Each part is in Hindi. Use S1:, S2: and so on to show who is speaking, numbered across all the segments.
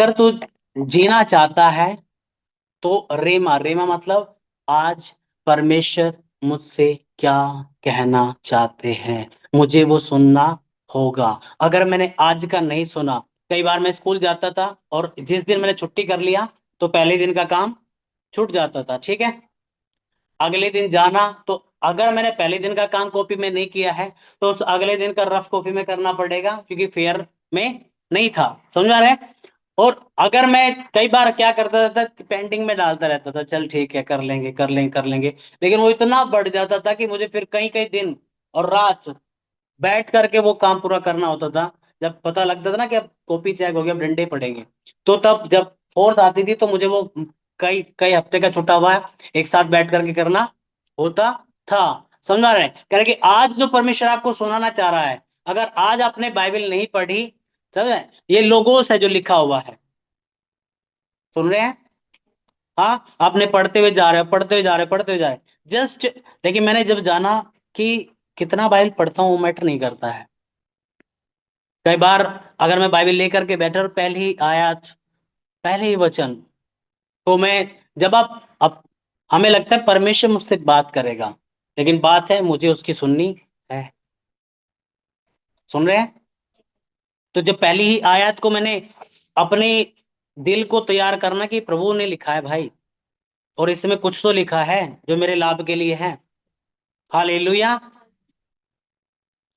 S1: अगर तू जीना चाहता है तो रेमा, रेमा मतलब आज परमेश्वर मुझसे क्या कहना चाहते हैं, मुझे वो सुनना होगा। अगर मैंने आज का नहीं सुना, कई बार मैं स्कूल जाता था और जिस दिन मैंने छुट्टी कर लिया तो पहले दिन का काम छूट जाता था, ठीक है। अगले दिन जाना, तो अगर मैंने पहले दिन का काम कॉपी में नहीं किया है तो उस अगले दिन का रफ कॉपी में करना पड़ेगा, क्योंकि फेयर में नहीं था। समझा रहे? और अगर मैं कई बार क्या करता था कि पेंडिंग में डालता रहता था, चल ठीक है कर लेंगे कर लेंगे कर लेंगे, लेकिन वो इतना बढ़ जाता था कि मुझे फिर कई कई दिन और रात बैठ करके वो काम पूरा करना होता था। जब पता लगता था ना कि अब कॉपी चेक हो गया, अब डंडे पड़ेंगे, तो तब जब फोर्स आती थी तो मुझे वो कई कई हफ्ते का छुट्टा हुआ एक साथ बैठ करके करना होता था। समझा रहे हैं? कह रहे कि आज जो परमेश्वर आपको सुनाना चाह रहा है, अगर आज आपने बाइबल नहीं पढ़ी, समझे, ये लोगोस है जो लिखा हुआ है। सुन रहे हैं? हाँ, आपने पढ़ते हुए जा रहे हो, पढ़ते हुए जा रहे हो, पढ़ते हुए जा रहे हो जस्ट। लेकिन मैंने जब जाना कि कितना बाइबल पढ़ता हूँ वो मैटर नहीं करता है। कई बार अगर मैं बाइबल लेकर के बैठा और पहली ही आयत, पहले ही वचन, तो मैं, जब आप अब हमें लगता है परमेश्वर मुझसे बात करेगा, लेकिन बात है मुझे उसकी सुननी है। सुन रहे हैं? तो जब पहली ही आयत को मैंने अपने दिल को तैयार करना कि प्रभु ने लिखा है भाई, और इसमें कुछ तो लिखा है जो मेरे लाभ के लिए है। हालेलुया।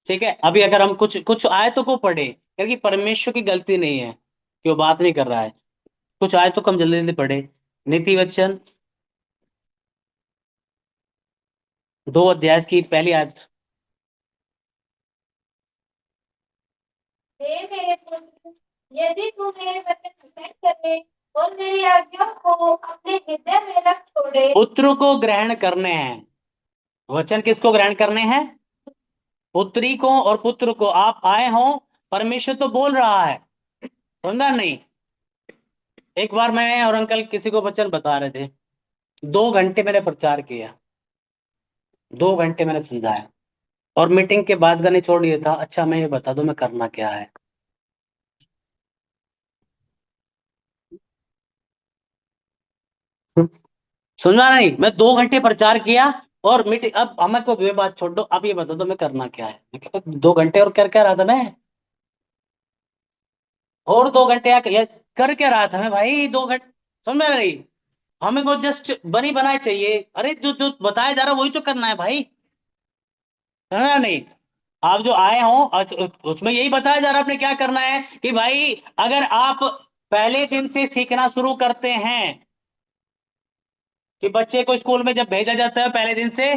S1: ठीक है, अभी अगर हम कुछ कुछ आयतों को पढ़े, क्योंकि परमेश्वर की गलती नहीं है कि वो बात नहीं कर रहा है, कुछ आयतों को हम जल्दी जल्दी पढ़े। नीति वचन 2 अध्याय की पहली आयत।
S2: हे मेरे पुत्र, यदि तू मेरे वचन ग्रहण करे और मेरी आज्ञाओं को अपने हृदय में रख छोड़े।
S1: पुत्र को ग्रहण करने हैं, वचन किसको ग्रहण करने हैं? पुत्री को और पुत्र को। आप आए हो, परमेश्वर तो बोल रहा है, समझा नहीं? एक बार मैं और अंकल किसी को वचन बता रहे थे, 2 घंटे मैंने प्रचार किया, 2 घंटे मैंने समझाया, और मीटिंग के बाद का नहीं छोड़ दिया था, अच्छा मैं ये बता दूं मैं करना क्या है। समझा नहीं? मैं 2 घंटे प्रचार किया और मीटिंग, अब हमें को ये बात छोड़ दो, अब ये बता दो मैं करना क्या है। मैं कहा, 2 घंटे और कर क्या रहा था मैं? और 2 घंटे कर क्या रहा था मैं भाई? 2 घंटे, समझ में रही? हमें को जस्ट बनी बनाए चाहिए, अरे जो जो बताया जा रहा है वही तो करना है भाई, समझा नहीं? आप जो आए हो उसमें यही बताया जा रहा है आपने क्या करना है, कि भाई अगर आप पहले दिन से सीखना शुरू करते हैं, कि बच्चे को स्कूल में जब भेजा जाता है पहले दिन से,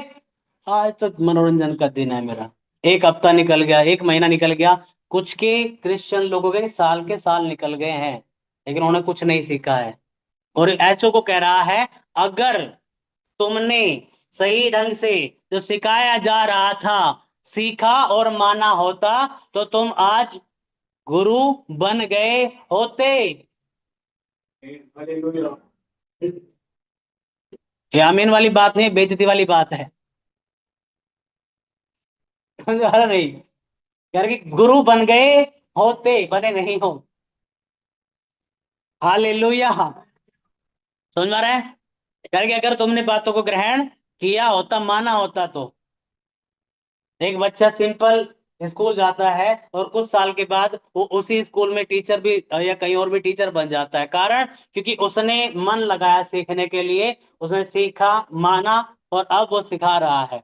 S1: आज तो मनोरंजन का दिन है मेरा, एक हफ्ता निकल गया, एक महीना निकल गया, कुछ के क्रिश्चियन लोगों के साल निकल गए हैं, लेकिन उन्होंने कुछ नहीं सीखा है। और ऐसो को कह रहा है, अगर तुमने सही ढंग से जो सिखाया जा रहा था सीखा और माना होता, तो तुम आज गुरु बन गए होते। ये आमीन वाली बात नहीं, बेइज्जती वाली बात है। समझ आ रहा नहीं? यार कि गुरु बन गए होते, बने नहीं हो। हालेलुया। समझ में आ रहा है? यार कि अगर तुमने बातों को ग्रहण किया होता, माना होता, तो एक बच्चा सिंपल स्कूल जाता है और कुछ साल के बाद वो उसी स्कूल में टीचर भी या कहीं और भी टीचर बन जाता है, कारण क्योंकि उसने मन लगाया सीखने के लिए, उसने सीखा, माना, और अब वो सिखा रहा है।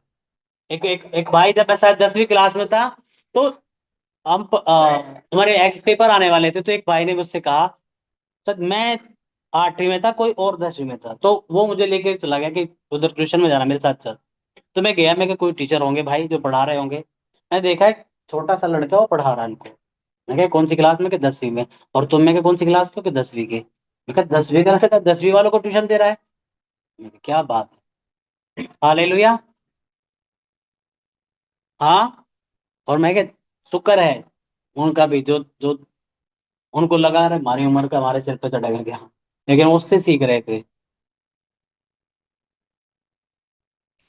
S1: एक भाई जब मैं शायद 10वीं क्लास में था, तो हम हमारे एग्ज पेपर आने वाले थे, तो एक भाई ने मुझसे कहा, सर मैं 8वीं में था, कोई और 10वीं में था, तो वो मुझे लेके चला गया कि उधर ट्यूशन में जाना मेरे साथ चल। तो मैं गया, मैं कि कोई टीचर होंगे भाई जो पढ़ा रहे होंगे। मैं देखा एक छोटा सा लड़का वो पढ़ा रहा है इनको। मैं कहा कौन सी क्लास में? कि 10वीं में। और तुम में के कौन सी क्लास के? कि 10वीं के। मैं कहा 10वीं का? फिर 10वीं वालों को ट्यूशन दे रहा है। मैं कहा, क्या बात है, हालेलुया। हाँ। और मैं कहा शुक्र है उनका भी, जो जो उनको लगा रहा है हमारी उम्र का हमारे सिर पे चढ़ेगा क्या, लेकिन वो उससे सीख रहे थे।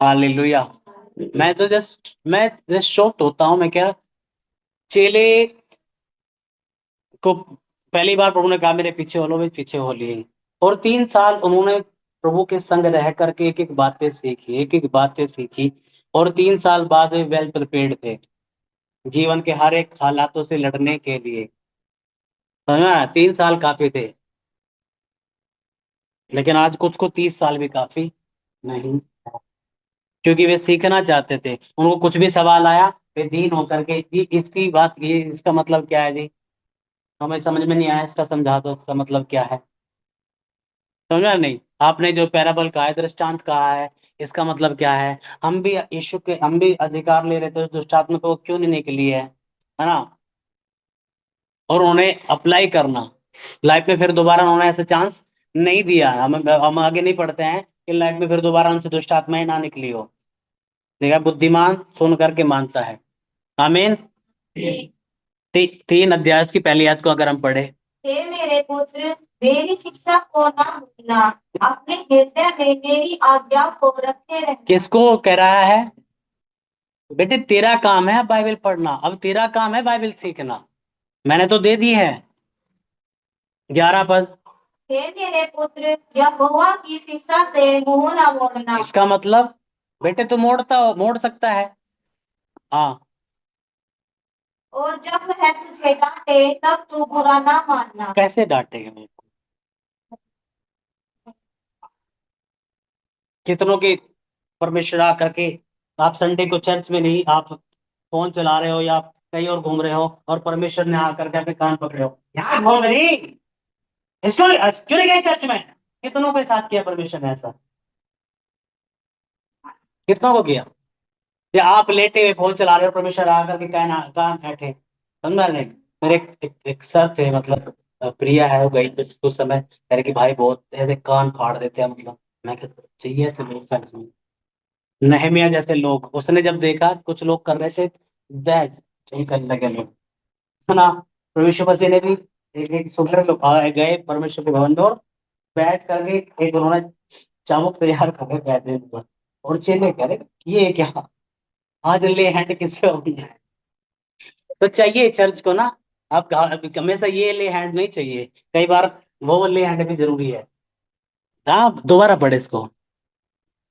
S1: हालेलुया। मैं जस्ट शॉक्ड होता हूँ, मैं क्या, चेले को पहली बार प्रभु ने कहा मेरे पीछे हो लो, वे पीछे हो लिए। और 3 साल उन्होंने प्रभु के संग रह करके एक एक बातें सीखी, एक एक बातें सीखी। और 3 साल बाद वे वेल प्रिपेयर्ड थे जीवन के हर एक हालातों से लड़ने के लिए। समझा? 3 साल काफी थे। लेकिन आज कुछ को 30 साल भी काफी नहीं, क्योंकि वे सीखना चाहते थे। उनको कुछ भी सवाल आया, वे दीन होकर के, ये इसकी बात, ये इसका मतलब क्या है जी? हमें समझ में नहीं आया, इसका समझा दो, इसका मतलब क्या है। समझा नहीं? आपने जो पैराबल कहा है, दृष्टांत कहा है, इसका मतलब क्या है? हम भी यीशु के, हम भी अधिकार ले रहे थे उस दुष्ट आत्मा को, क्यों नहीं निकली है ना? और उन्हें अप्लाई करना लाइफ में, फिर दोबारा उन्होंने ऐसे चांस नहीं दिया। हम आगे नहीं पढ़ते हैं कि लाइफ में फिर दोबारा उनसे दुष्ट आत्माएं ना निकली हो। देखा, बुद्धिमान सुन करके मानता है। आमीन। 3 अध्याय की पहली आयत को अगर हम पढ़े,
S2: हे मेरे पुत्र, मेरी शिक्षा को ना भूलना, अपने हृदय में मेरी आज्ञा को रखे रहना।
S1: किसको कह रहा है? बेटे तेरा काम है बाइबल पढ़ना, अब तेरा काम है बाइबल सीखना। मैंने तो दे दी है 11 पद।
S2: हे मेरे पुत्र, यहोवा की शिक्षा से मुंह ना मोड़ना।
S1: इसका मतलब बेटे तू मोड़ सकता है। हाँ।
S2: और जब वह तुझे डांटे तब तू बुरा ना मानना।
S1: कैसे डांटेगा मेरे को? कितनों के परमेश्वर आ करके, आप संडे को चर्च में नहीं, आप फोन चला रहे हो या कहीं और घूम रहे हो, और परमेश्वर ने आकर के आपके कान पकड़े हो, यहाँ घूम रही, इसको क्यों नहीं गए चर्च में? कितनों के साथ किया परमेश्वर ने ऐसा? कितनों को किया? या आप लेटे हुए फोन चला रहे हो, परमेश्वर आकर के कान बैठे। समझा नहीं? मेरे एक सर थे, मतलब प्रिया है, वो गई कुछ समय, कह रहे कि भाई बहुत ऐसे कान फाड़ देते हैं, मतलब मैं कहता चाहिए ऐसे लोग सच में? नहमिया जैसे लोग, उसने जब देखा कुछ लोग कर रहे थे, दैट नहीं करने लगे लोग, है ना? परमेश्वर मसीह ने भी एक एक सुबह लोग गए परमेश्वर के भवन में, और बैठ करके एक उन्होंने चाबुक तैयार करके बैठे हुए। और चेले कह रहे ये क्या, आज ले हैंड किससे हो गया है? तो चाहिए चर्च को ना, आप हमेशा ये ले हैंड नहीं चाहिए, कई बार वो ले हैंड भी जरूरी है। हाँ, दोबारा पढ़े इसको।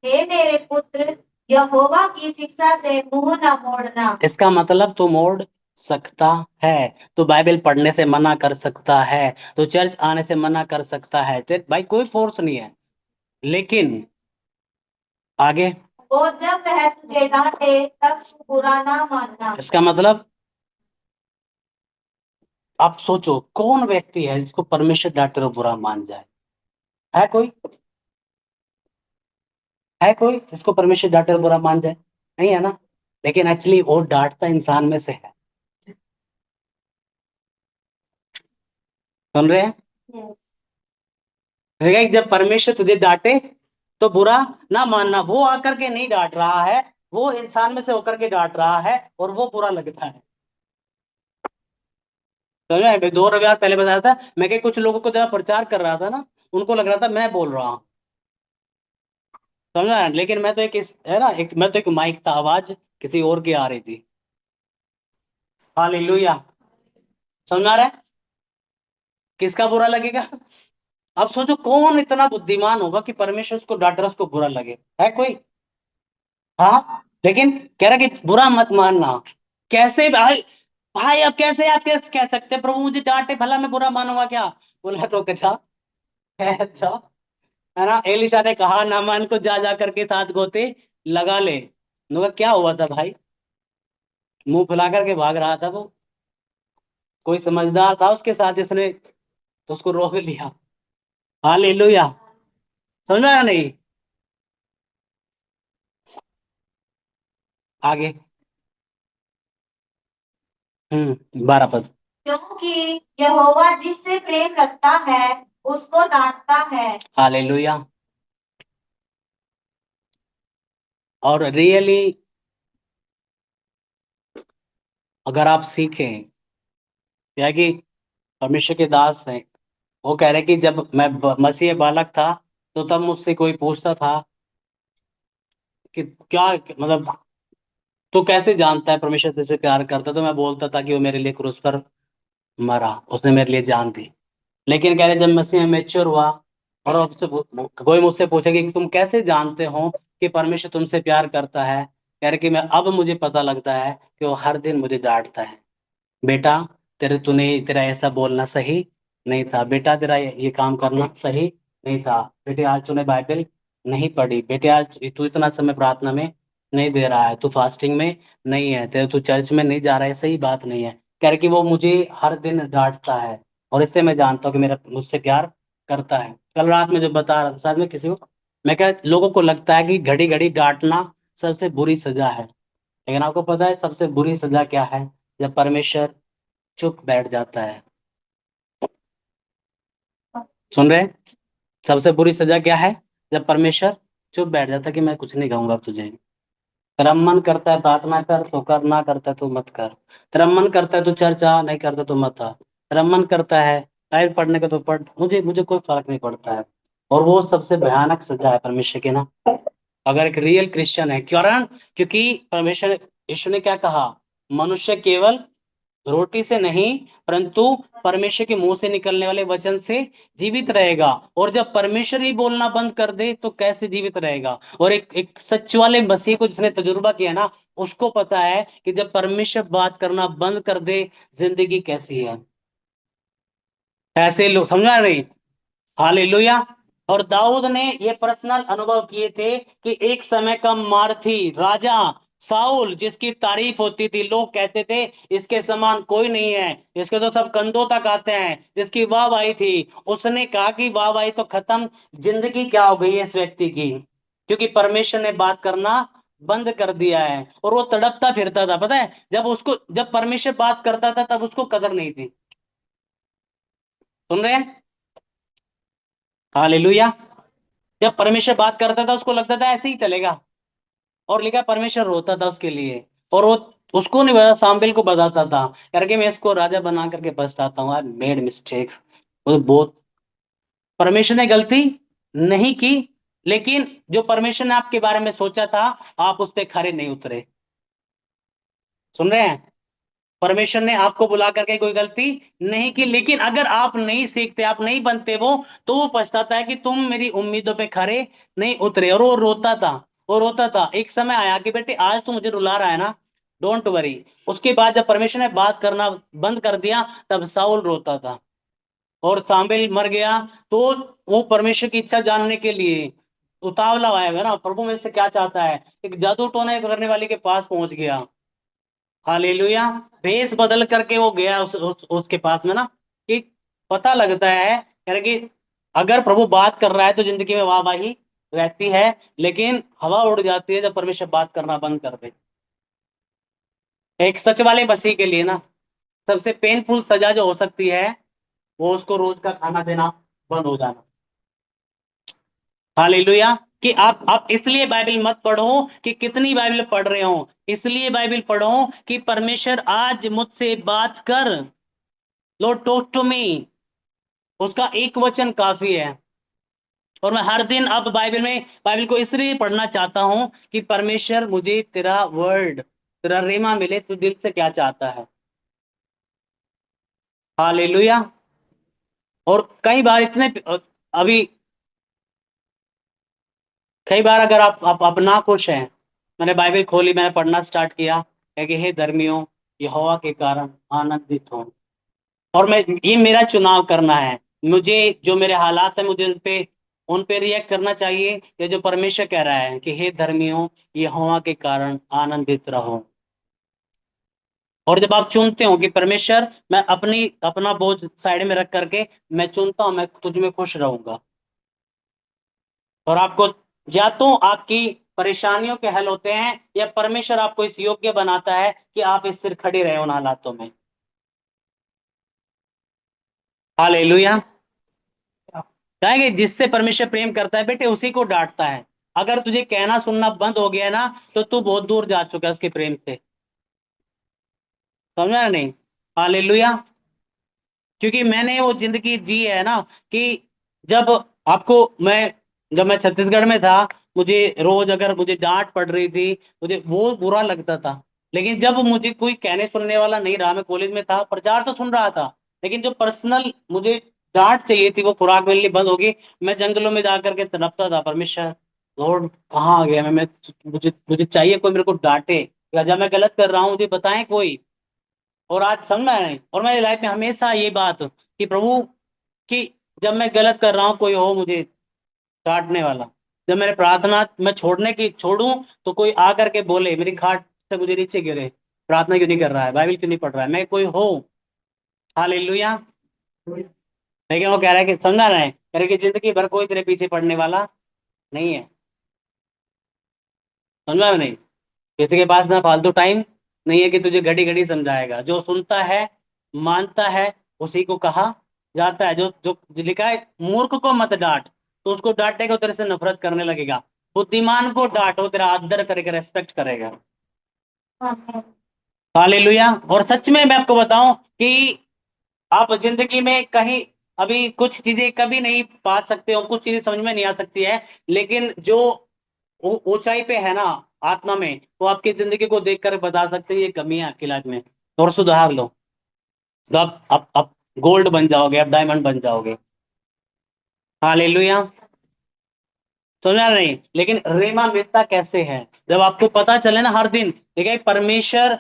S2: हे मेरे पुत्र, यहोवा की शिक्षा से मुंह ना मोड़ना।
S1: इसका मतलब तू मोड़ सकता है, तो बाइबल पढ़ने से मना कर सकता है, तो चर्च आने से मना कर सकता है, तो भाई कोई फोर्स नहीं है। लेकिन आगे,
S2: और जब वह तुझे डांटे तब तू बुरा ना मानना।
S1: इसका मतलब आप सोचो, कौन व्यक्ति है जिसको परमेश्वर डांटे और बुरा मान जाए? है कोई? है कोई जिसको परमेश्वर डांटे और बुरा मान जाए? नहीं है ना? लेकिन एक्चुअली वो डांटता इंसान में से है। सुन रहे हैं?
S2: Yes.
S1: ठीक है, जब परमेश्वर तुझे डांटे तो बुरा ना मानना। वो आकर के नहीं डांट रहा है, वो इंसान में से होकर के डांट रहा है, और वो बुरा लगता है। समझ में? 2 रविवार पहले बताया था मैं कि कुछ लोगों को जब प्रचार कर रहा था ना, उनको लग रहा था मैं बोल रहा हूँ। समझा? लेकिन मैं तो है ना, मैं तो एक माइक था, आवाज किसी और की आ रही थी। हालेलुया। समझ आ रहा है? किसका बुरा लगेगा? अब सोचो कौन इतना बुद्धिमान होगा कि परमेश्वर उसको डांट रहा है, उसको बुरा लगे? है कोई? हाँ। लेकिन कह रहा कि बुरा मत मानना। कैसे भाई? भाई अब कैसे आप कैसे कह सकते हैं प्रभु मुझे डांटे भला मैं बुरा मानूंगा क्या? बोला तो अच्छा है, अच्छा है ना? एलिशा ने कहा नामान को जा जा करके 7 गोते लगा ले। उन्होंने कहा, क्या हुआ था भाई? मुंह फुला करके भाग रहा था वो। कोई समझदार था उसके साथ, इसने तो उसको रोक लिया। हालेलुया। समझ में आया नहीं? आगे। 12 पद।
S2: क्योंकि यहोवा जिससे प्रेम रखता है उसको डांटता है।
S1: हालेलुया। और रियली अगर आप सीखें, क्या है कि परमेश्वर के दास हैं, वो कह रहे कि जब मैं मसीह बालक था, तो तब मुझसे कोई पूछता था कि क्या, मतलब तू कैसे जानता है परमेश्वर तुझसे प्यार करता? तो मैं बोलता था कि वो मेरे लिए क्रूस पर मरा, उसने मेरे लिए जान दी। लेकिन कह रहे जब मसीह में मैच्योर हुआ और आपसे कोई मुझसे पूछेगा कि तुम कैसे जानते हो कि परमेश्वर तुमसे प्यार करता है, कह रहे कि मैं अब मुझे पता लगता है कि वो हर दिन मुझे डांटता है। बेटा, तेरा ऐसा बोलना सही नहीं था। बेटा, तेरा ये काम करना सही नहीं था। बेटे, आज तूने बाइबल नहीं पढ़ी। बेटे, आज तू इतना समय प्रार्थना में नहीं दे रहा है, तू फास्टिंग में नहीं है, तेरे तू चर्च में नहीं जा रहा है, सही बात नहीं है। कह रहे कि वो मुझे हर दिन डांटता है और इससे मैं जानता हूँ कि मेरा मुझसे प्यार करता है। कल रात में जो बता रहा था शायद मैं किसी को, मैं क्या, लोगों को लगता है कि घड़ी घड़ी डांटना सबसे बुरी सजा है, लेकिन आपको पता है सबसे बुरी सजा क्या है? जब परमेश्वर चुप बैठ जाता है। सुन रहे हैं? सबसे बुरी सजा क्या है? जब परमेश्वर चुप बैठ जाता है कि मैं कुछ नहीं कहूंगा अब तुझे। तेरा मन करता है प्रार्थना कर तो कर, ना करता है तो मत कर। तेरा मन करता है तो चर्चा, नहीं करता तो मत आ। तेरा मन करता है बाइबल पढ़ने का तो पढ़, मुझे मुझे कोई फर्क नहीं पड़ता है। और वो सबसे भयानक सजा है परमेश्वर की ना, अगर एक रियल क्रिश्चियन है। कारण, क्योंकि परमेश्वर, यीशु ने क्या कहा? मनुष्य केवल रोटी से नहीं परंतु परमेश्वर के मुंह से निकलने वाले वचन से जीवित रहेगा। और जब परमेश्वर ही बोलना बंद कर दे तो कैसे जीवित रहेगा? और एक एक सच वाले मसीह को जिसने तजुर्बा किया ना, उसको पता है कि जब परमेश्वर बात करना बंद कर दे, जिंदगी कैसी है। ऐसे लोग, समझा नहीं? हालेलुया। और दाऊद ने ये पर्सनल अनुभव किए थे कि एक समय का मार्थी राजा साउल, जिसकी तारीफ होती थी, लोग कहते थे इसके समान कोई नहीं है, इसके तो सब कंधों तक आते हैं, जिसकी वाहवाही थी, उसने कहा कि वाहवाही तो खत्म, जिंदगी क्या हो गई है इस व्यक्ति की, क्योंकि परमेश्वर ने बात करना बंद कर दिया है। और वो तड़पता फिरता था, पता है, जब परमेश्वर बात करता था तब उसको कदर नहीं थी। सुन रहे हैं? हालेलुया। जब परमेश्वर बात करता था उसको लगता था ऐसे ही चलेगा। और लिखा परमेश्वर रोता था उसके लिए। और वो उसको नहीं बता, सामवेल को बताता था करके, मैं इसको राजा बना करके पछताता हूँ, आई मेड मिस्टेक। वो बहुत, परमेश्वर ने गलती नहीं की, लेकिन जो परमेश्वर ने आपके बारे में सोचा था, आप उस पर खरे नहीं उतरे। सुन रहे हैं? परमेश्वर ने आपको बुला करके कोई गलती नहीं की, लेकिन अगर आप नहीं सीखते, आप नहीं बनते वो, तो वो पछताता है कि तुम मेरी उम्मीदों पे खरे नहीं उतरे। और वो रोता था, वो रोता था। एक समय आया कि बेटे आज तो मुझे रुला रहा है ना, डोंट वरी। उसके बाद जब परमेश्वर ने बात करना बंद कर दिया, तब साउल रोता था और सामुएल मर गया। तो वो परमेश्वर की इच्छा जानने के लिए उतावला आया है ना, प्रभु मेरे से क्या चाहता है, एक जादू टोना करने वाले के पास पहुंच गया। हालेलुया। भेष बदल करके वो गया उसके पास में ना, कि पता लगता है यार कि अगर प्रभु बात कर रहा है तो जिंदगी में वाहवाही रहती है, लेकिन हवा उड़ जाती है जब परमेश्वर बात करना बंद कर दे। एक सच वाले मसीह के लिए ना, सबसे पेनफुल सजा जो हो सकती है, वो उसको रोज का खाना देना बंद हो जाना। हालेलुया। कि आप इसलिए बाइबल मत पढ़ो कि कितनी बाइबल पढ़ रहे हो, इसलिए बाइबल पढ़ो कि परमेश्वर आज मुझसे बात कर। लॉर्ड टॉक टू मी, उसका एक वचन काफी है। और मैं हर दिन अब बाइबल को इसलिए पढ़ना चाहता हूं कि परमेश्वर मुझे तेरा वर्ड, तेरा रेमा मिले, तू दिल से क्या चाहता है। हालेलुया। और कई बार इतने, अभी कई बार अगर आप ना खुश हैं, मैंने बाइबल खोली, मैंने पढ़ना स्टार्ट किया है कि हे धर्मियों, यहोवा के कारण आनंदित हो। और मैं, ये मेरा चुनाव करना है, मुझे जो मेरे हालात है मुझे उन पे रिएक्ट करना चाहिए, या जो परमेश्वर कह रहा है कि हे धर्मियों, यहोवा के कारण आनंदित रहो। और जब आप चुनते हो कि परमेश्वर, मैं अपना बोझ साइड में रख करके मैं चुनता हूं, मैं तुझ में खुश रहूंगा। और आपको, या तो आपकी परेशानियों के हल होते हैं, या परमेश्वर आपको इस योग्य बनाता है कि आप इस सिर खड़े रहे उन हालातों में। हालेलुया। कहेंगे जिससे परमेश्वर प्रेम करता है बेटे उसी को डांटता है। अगर तुझे कहना सुनना बंद हो गया ना, तो तू बहुत दूर जा चुका है उसके प्रेम से। समझा ना? नहीं। हालेलुया। क्योंकि मैंने वो जिंदगी जी है ना, कि जब आपको मैं जब मैं छत्तीसगढ़ में था, मुझे रोज अगर मुझे डांट पड़ रही थी, मुझे वो बुरा लगता था। लेकिन जब मुझे कोई कहने सुनने वाला नहीं रहा, मैं कॉलेज में था, प्रचार तो सुन रहा था, लेकिन जो पर्सनल मुझे डांट चाहिए थी, वो खुराक मिलनी बंद होगी। मैं जंगलों में जाकर के तड़पता था, परमेश्वर लॉर्ड कहाँ आ गया मैं, मुझे मुझे चाहिए कोई मेरे को डांटे, या जब मैं गलत कर रहा हूँ मुझे बताएं कोई। और आज समझ में, और मेरी लाइफ में हमेशा ये बात कि प्रभु, कि जब मैं गलत कर रहा हूँ कोई हो मुझे डांटने वाला। जब मैंने प्रार्थना मैं छोड़ने की छोड़ूं, तो कोई आकर के बोले मेरी खाट से मुझे नीचे गिरे, प्रार्थना क्यों नहीं कर रहा है, बाइबल क्यों नहीं पढ़ रहा है, मैं कोई हो। हालेलुया। लेकिन वो कह रहा है कि समझा रहे हैं, कह रहे कि जिंदगी भर कोई तेरे पीछे पड़ने वाला नहीं है। समझा रहे नहीं, किसी के पास ना फालतू टाइम नहीं है कि तुझे घड़ी घड़ी समझाएगा। जो सुनता है, मानता है, उसी को कहा जाता है। जो लिखा है, मूर्ख को मत डांट, तो उसको डांटेगा वो तेरे से नफरत करने लगेगा। बुद्धिमान को डांटो, तेरा आदर करेगा, रेस्पेक्ट करेगा।
S2: आमीन।
S1: हालेलुया। और सच में मैं आपको बताऊं कि आप जिंदगी में कहीं अभी कुछ चीजें कभी नहीं पा सकते हो, कुछ चीजें समझ में नहीं आ सकती है, लेकिन जो ऊंचाई पे है ना आत्मा में, वो आपकी जिंदगी को देखकर बता सकते हैं ये कमी है आपकी लाइफ में, और सुधार लो। तो आप गोल्ड बन जाओगे, आप डायमंड बन जाओगे। हालेलुया। समझा नहीं, लेकिन रेमा मिलता कैसे है, जब आपको पता चले ना हर दिन, ठीक है, परमेश्वर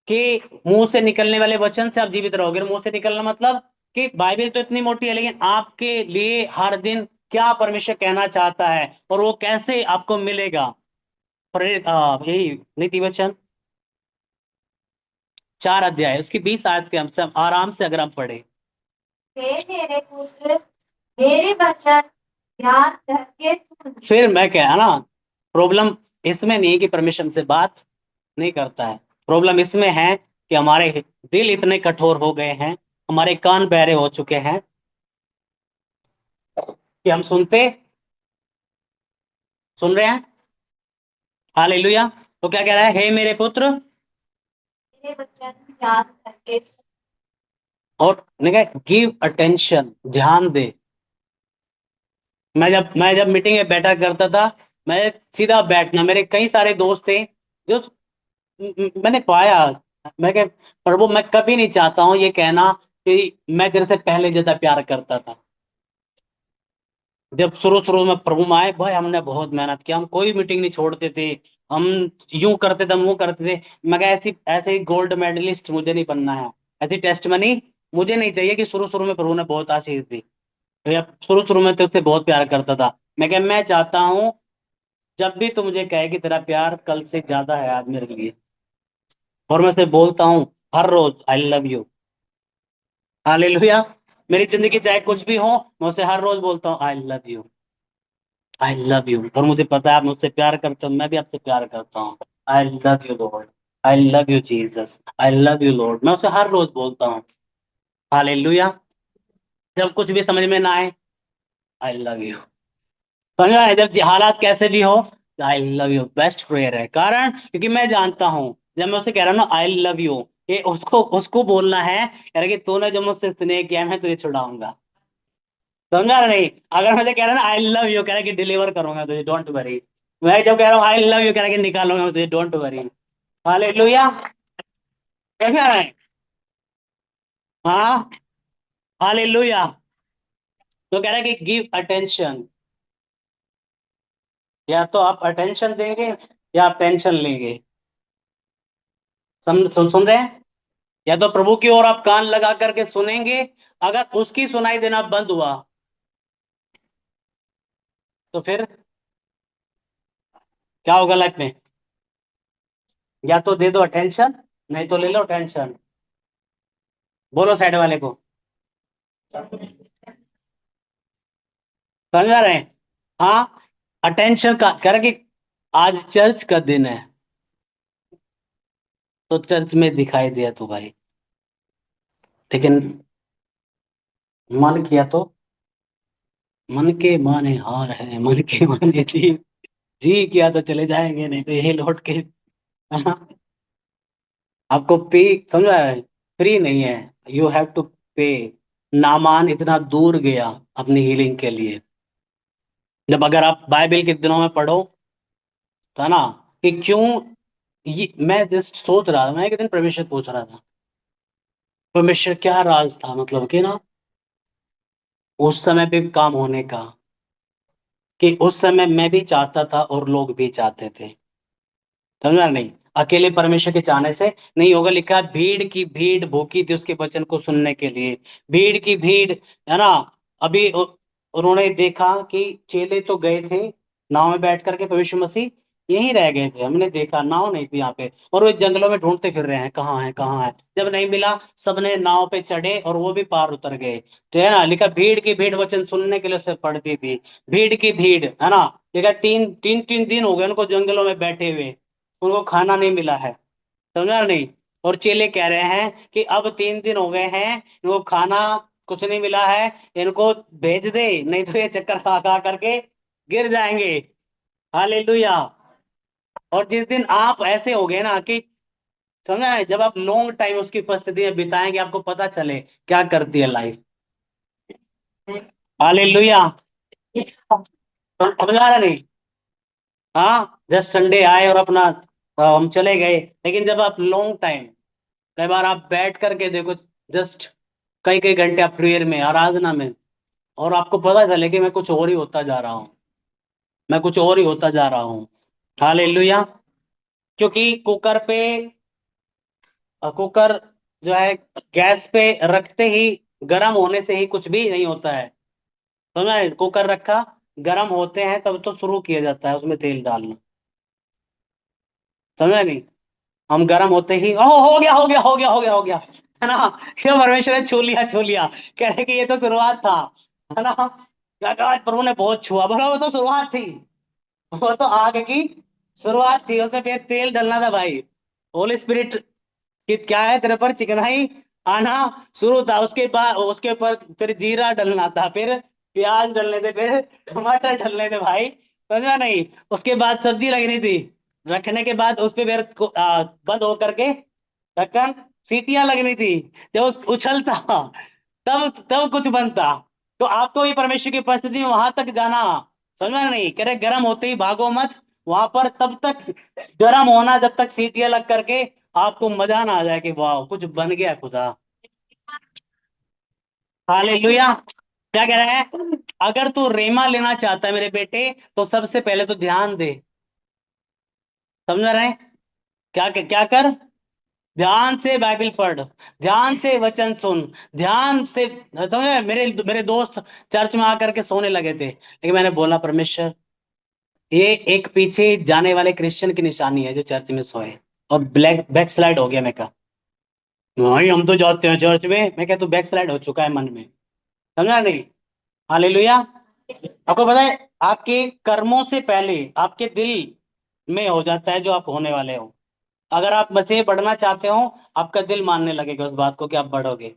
S1: के मुंह से निकलने वाले वचन से आप जीवित रहोगे। मुंह से निकलना मतलब कि बाइबल तो इतनी मोटी है, लेकिन आपके लिए हर दिन क्या परमेश्वर कहना चाहता है और वो कैसे आपको मिलेगा। यही नीति वचन 4 अध्याय उसकी 20 आयत के, हम आराम से अगर हम पढ़े।
S2: हे मेरे पुत्र, मेरे वचन ध्यान करके सुन।
S1: फिर मैं क्या ना, प्रॉब्लम इसमें नहीं है कि परमेश्वर से बात नहीं करता है, प्रॉब्लम इसमें है कि हमारे दिल इतने कठोर हो गए हैं, हमारे कान बहरे हो चुके हैं कि हम सुन रहे हैं। हालेलुया। तो क्या कह रहा है, हे मेरे पुत्र,
S2: मेरे वचन ध्यान करके सुन।
S1: और गिव अटेंशन, ध्यान दे। मैं जब मीटिंग में बैठा करता था, मैं सीधा बैठना, मेरे कई सारे दोस्त थे जो मैंने पाया, मैं कह प्रभु मैं कभी नहीं चाहता हूं ये कहना कि मैं तेरे से पहले ज्यादा प्यार करता था। जब शुरू शुरू में प्रभु में आए भाई, हमने बहुत मेहनत की, हम कोई मीटिंग नहीं छोड़ते थे, हम यूं करते थे, हम वो करते थे। मैं कहा ऐसी ऐसे ही गोल्ड मेडलिस्ट मुझे नहीं बनना है, ऐसी टेस्ट मनी मुझे नहीं चाहिए कि शुरू शुरू में प्रभु ने बहुत आशीष दी, या शुरू शुरू में तो उससे बहुत प्यार करता था। मैं चाहता हूँ जब भी तू मुझे कहे कि तेरा प्यार कल से ज्यादा है आज मेरे लिए, और मैं उसे बोलता हूँ हर रोज आई लव यू। हालेलुया। मेरी जिंदगी चाहे कुछ भी हो, मैं उसे हर रोज बोलता हूँ I love you, I love you, और मुझे पता है आप मुझसे प्यार करते हो, मैं भी आपसे प्यार करता हूँ। I love you Lord, I love you Jesus, I love you Lord, मैं उसे हर रोज बोलता हूँ। हालेलुया। जब कुछ भी समझ में ना आए, आई लव यू। समझ में आए? जब हालात कैसे भी हो, I love you best prayer है, कारण क्योंकि मैं जानता हूँ जब मैं उसे कह रहा हूँ ना आई लव यू, ये उसको उसको बोलना है, कह रहा कि तूने जो मुझसे स्नेह किया मैं तुझे छुड़ाऊंगा। समझा रहा नहीं, अगर मुझे कह रहा ना आई लव यू, कह रहा कि डिलीवर करूंगा तुझे, डोंट वरी। मैं जब कह रहा हूँ आई लव यू, कह रहा कि निकालूंगा मैं तुझे, डोंट वरी। हालेलुया। क्या कह रहा है? हाँ। हालेलुया। तो कह रहा है कि गिव अटेंशन, या तो आप अटेंशन देंगे या आप टेंशन लेंगे। सुन रहे हैं? या तो प्रभु की ओर आप कान लगा करके सुनेंगे, अगर उसकी सुनाई देना बंद हुआ तो फिर क्या होगा लाइफ में? या तो दे दो अटेंशन, नहीं तो ले लो टेंशन। बोलो साइड वाले को। समझ रहे हैं? हाँ। अटेंशन का कह रहा कि आज चर्च का दिन है, तो चर्च में दिखाई दिया तो भाई, लेकिन मन किया तो, मन के माने हार है, मन के माने जी, जी किया तो चले जाएंगे, नहीं तो यही लौट के आपको पे, समझा है, फ्री नहीं है, यू हैव टू पे। नामान इतना दूर गया अपनी हीलिंग के लिए। जब अगर आप बाइबल के दिनों में पढ़ो, था ना, कि क्यों, ये मैं जस्ट सोच रहा था, मैं एक दिन परमेश्वर पूछ रहा था, परमेश्वर क्या राज था, मतलब कि ना उस समय पे काम होने का, कि उस समय मैं भी चाहता था और लोग भी चाहते थे। समझा नहीं? अकेले परमेश्वर के चाहने से नहीं होगा। लिखा है, भीड़ की भीड़ भूखी थी उसके वचन को सुनने के लिए। भीड़ की भीड़, है ना। अभी उन्होंने देखा कि चेले तो गए थे नाव में बैठ करके, प्रभु मसीह यहीं रह गए थे, हमने देखा नाव नहीं थी यहाँ पे, और वो जंगलों में ढूंढते फिर रहे हैं, कहाँ है कहाँ है। जब नहीं मिला, सबने नाव पे चढ़े और वो भी पार उतर गए। तो है ना, लिखा भीड़ की भीड़ वचन सुनने के लिए उसे पड़ती थी। भीड़ की भीड़, है ना। लिखा तीन तीन तीन दिन हो गए उनको जंगलों में बैठे हुए, उनको खाना नहीं मिला है। समझा नहीं? और चेले कह रहे हैं कि अब 3 दिन हो गए हैं, इनको खाना कुछ नहीं मिला है, इनको भेज दे, नहीं तो ये चक्कर खा खा करके गिर जाएंगे। हालेलुया। और जिस दिन आप ऐसे हो गए ना कि, समझा है, जब आप लॉन्ग टाइम उसकी उपस्थिति में बिताएंगे, आपको पता चले क्या करती है लाइफ। हालेलुया। समझा रहा नहीं? हाँ, जस्ट संडे आए और अपना हम चले गए। लेकिन जब आप लॉन्ग टाइम, कई बार आप बैठ करके देखो, जस्ट कई कई घंटे आप प्रेयर में, आराधना में, और आपको पता चले कि मैं कुछ और ही होता जा रहा हूँ, मैं कुछ और ही होता जा रहा हूँ। हालेलुया। क्योंकि कुकर पे, कुकर जो है, गैस पे रखते ही, गर्म होने से ही कुछ भी नहीं होता है। समझा है? कुकर रखा, गर्म होते हैं तब तो शुरू किया जाता है उसमें तेल डालना। समझा नहीं? हम गर्म होते ही, ओह हो गया हो गया हो गया हो गया हो गया, है ना। क्या परमेश्वर ने छू लिया छू लिया, कह रहे कि ये तो शुरुआत था, है ना। क्या कहा, आज प्रभु ने बहुत छुआ, बोला वो तो शुरुआत थी, वो तो आग की शुरुआत थी, उसमें फिर तेल डलना था भाई। होली स्पिरिट कि क्या है तेरे पर, चिकनाई आना शुरू था, उसके बाद उसके ऊपर फिर जीरा डलना था, फिर प्याज डलने थे, फिर टमाटर डलने थे भाई। समझा नहीं? उसके बाद सब्जी लगनी थी, रखने के बाद उस पे फिर बंद होकर के ढक्कन, सीटियां लगनी थी, जब उछलता तब तब कुछ बनता। तो आपको भी परमेश्वर की उपस्थिति में वहां तक जाना। समझा नहीं? कह रहे गर्म होते ही भागो मत वहां पर, तब तक गर्म होना, जब तक सीटियां लग करके आपको मजा ना आ जाए कि वाह कुछ बन गया खुदा। हालेलुया। क्या कह रहा है? अगर तू रेमा लेना चाहता है मेरे बेटे, तो सबसे पहले तो ध्यान दे। समझ रहे हैं? क्या क्या कर, ध्यान से बाइबल पढ़, ध्यान से वचन सुन, ध्यान से। समझे? मेरे मेरे दोस्त चर्च में आकर के सोने लगे थे, लेकिन मैंने बोला परमेश्वर, ये एक पीछे जाने वाले क्रिश्चियन की निशानी है जो चर्च में सोए, और ब्लैक बैक स्लाइड हो गया। मैं कहा नहीं, हम तो जाते हैं चर्च में। मैं क्या, तू बैक स्लाइड हो चुका है मन में। समझा नहीं? हालेलुया। आपको पता है, आपके कर्मों से पहले आपके दिल में हो जाता है जो आप होने वाले हो। अगर आप मसीह बढ़ना चाहते हो, आपका दिल मानने लगेगा उस बात को कि आप बढ़ोगे।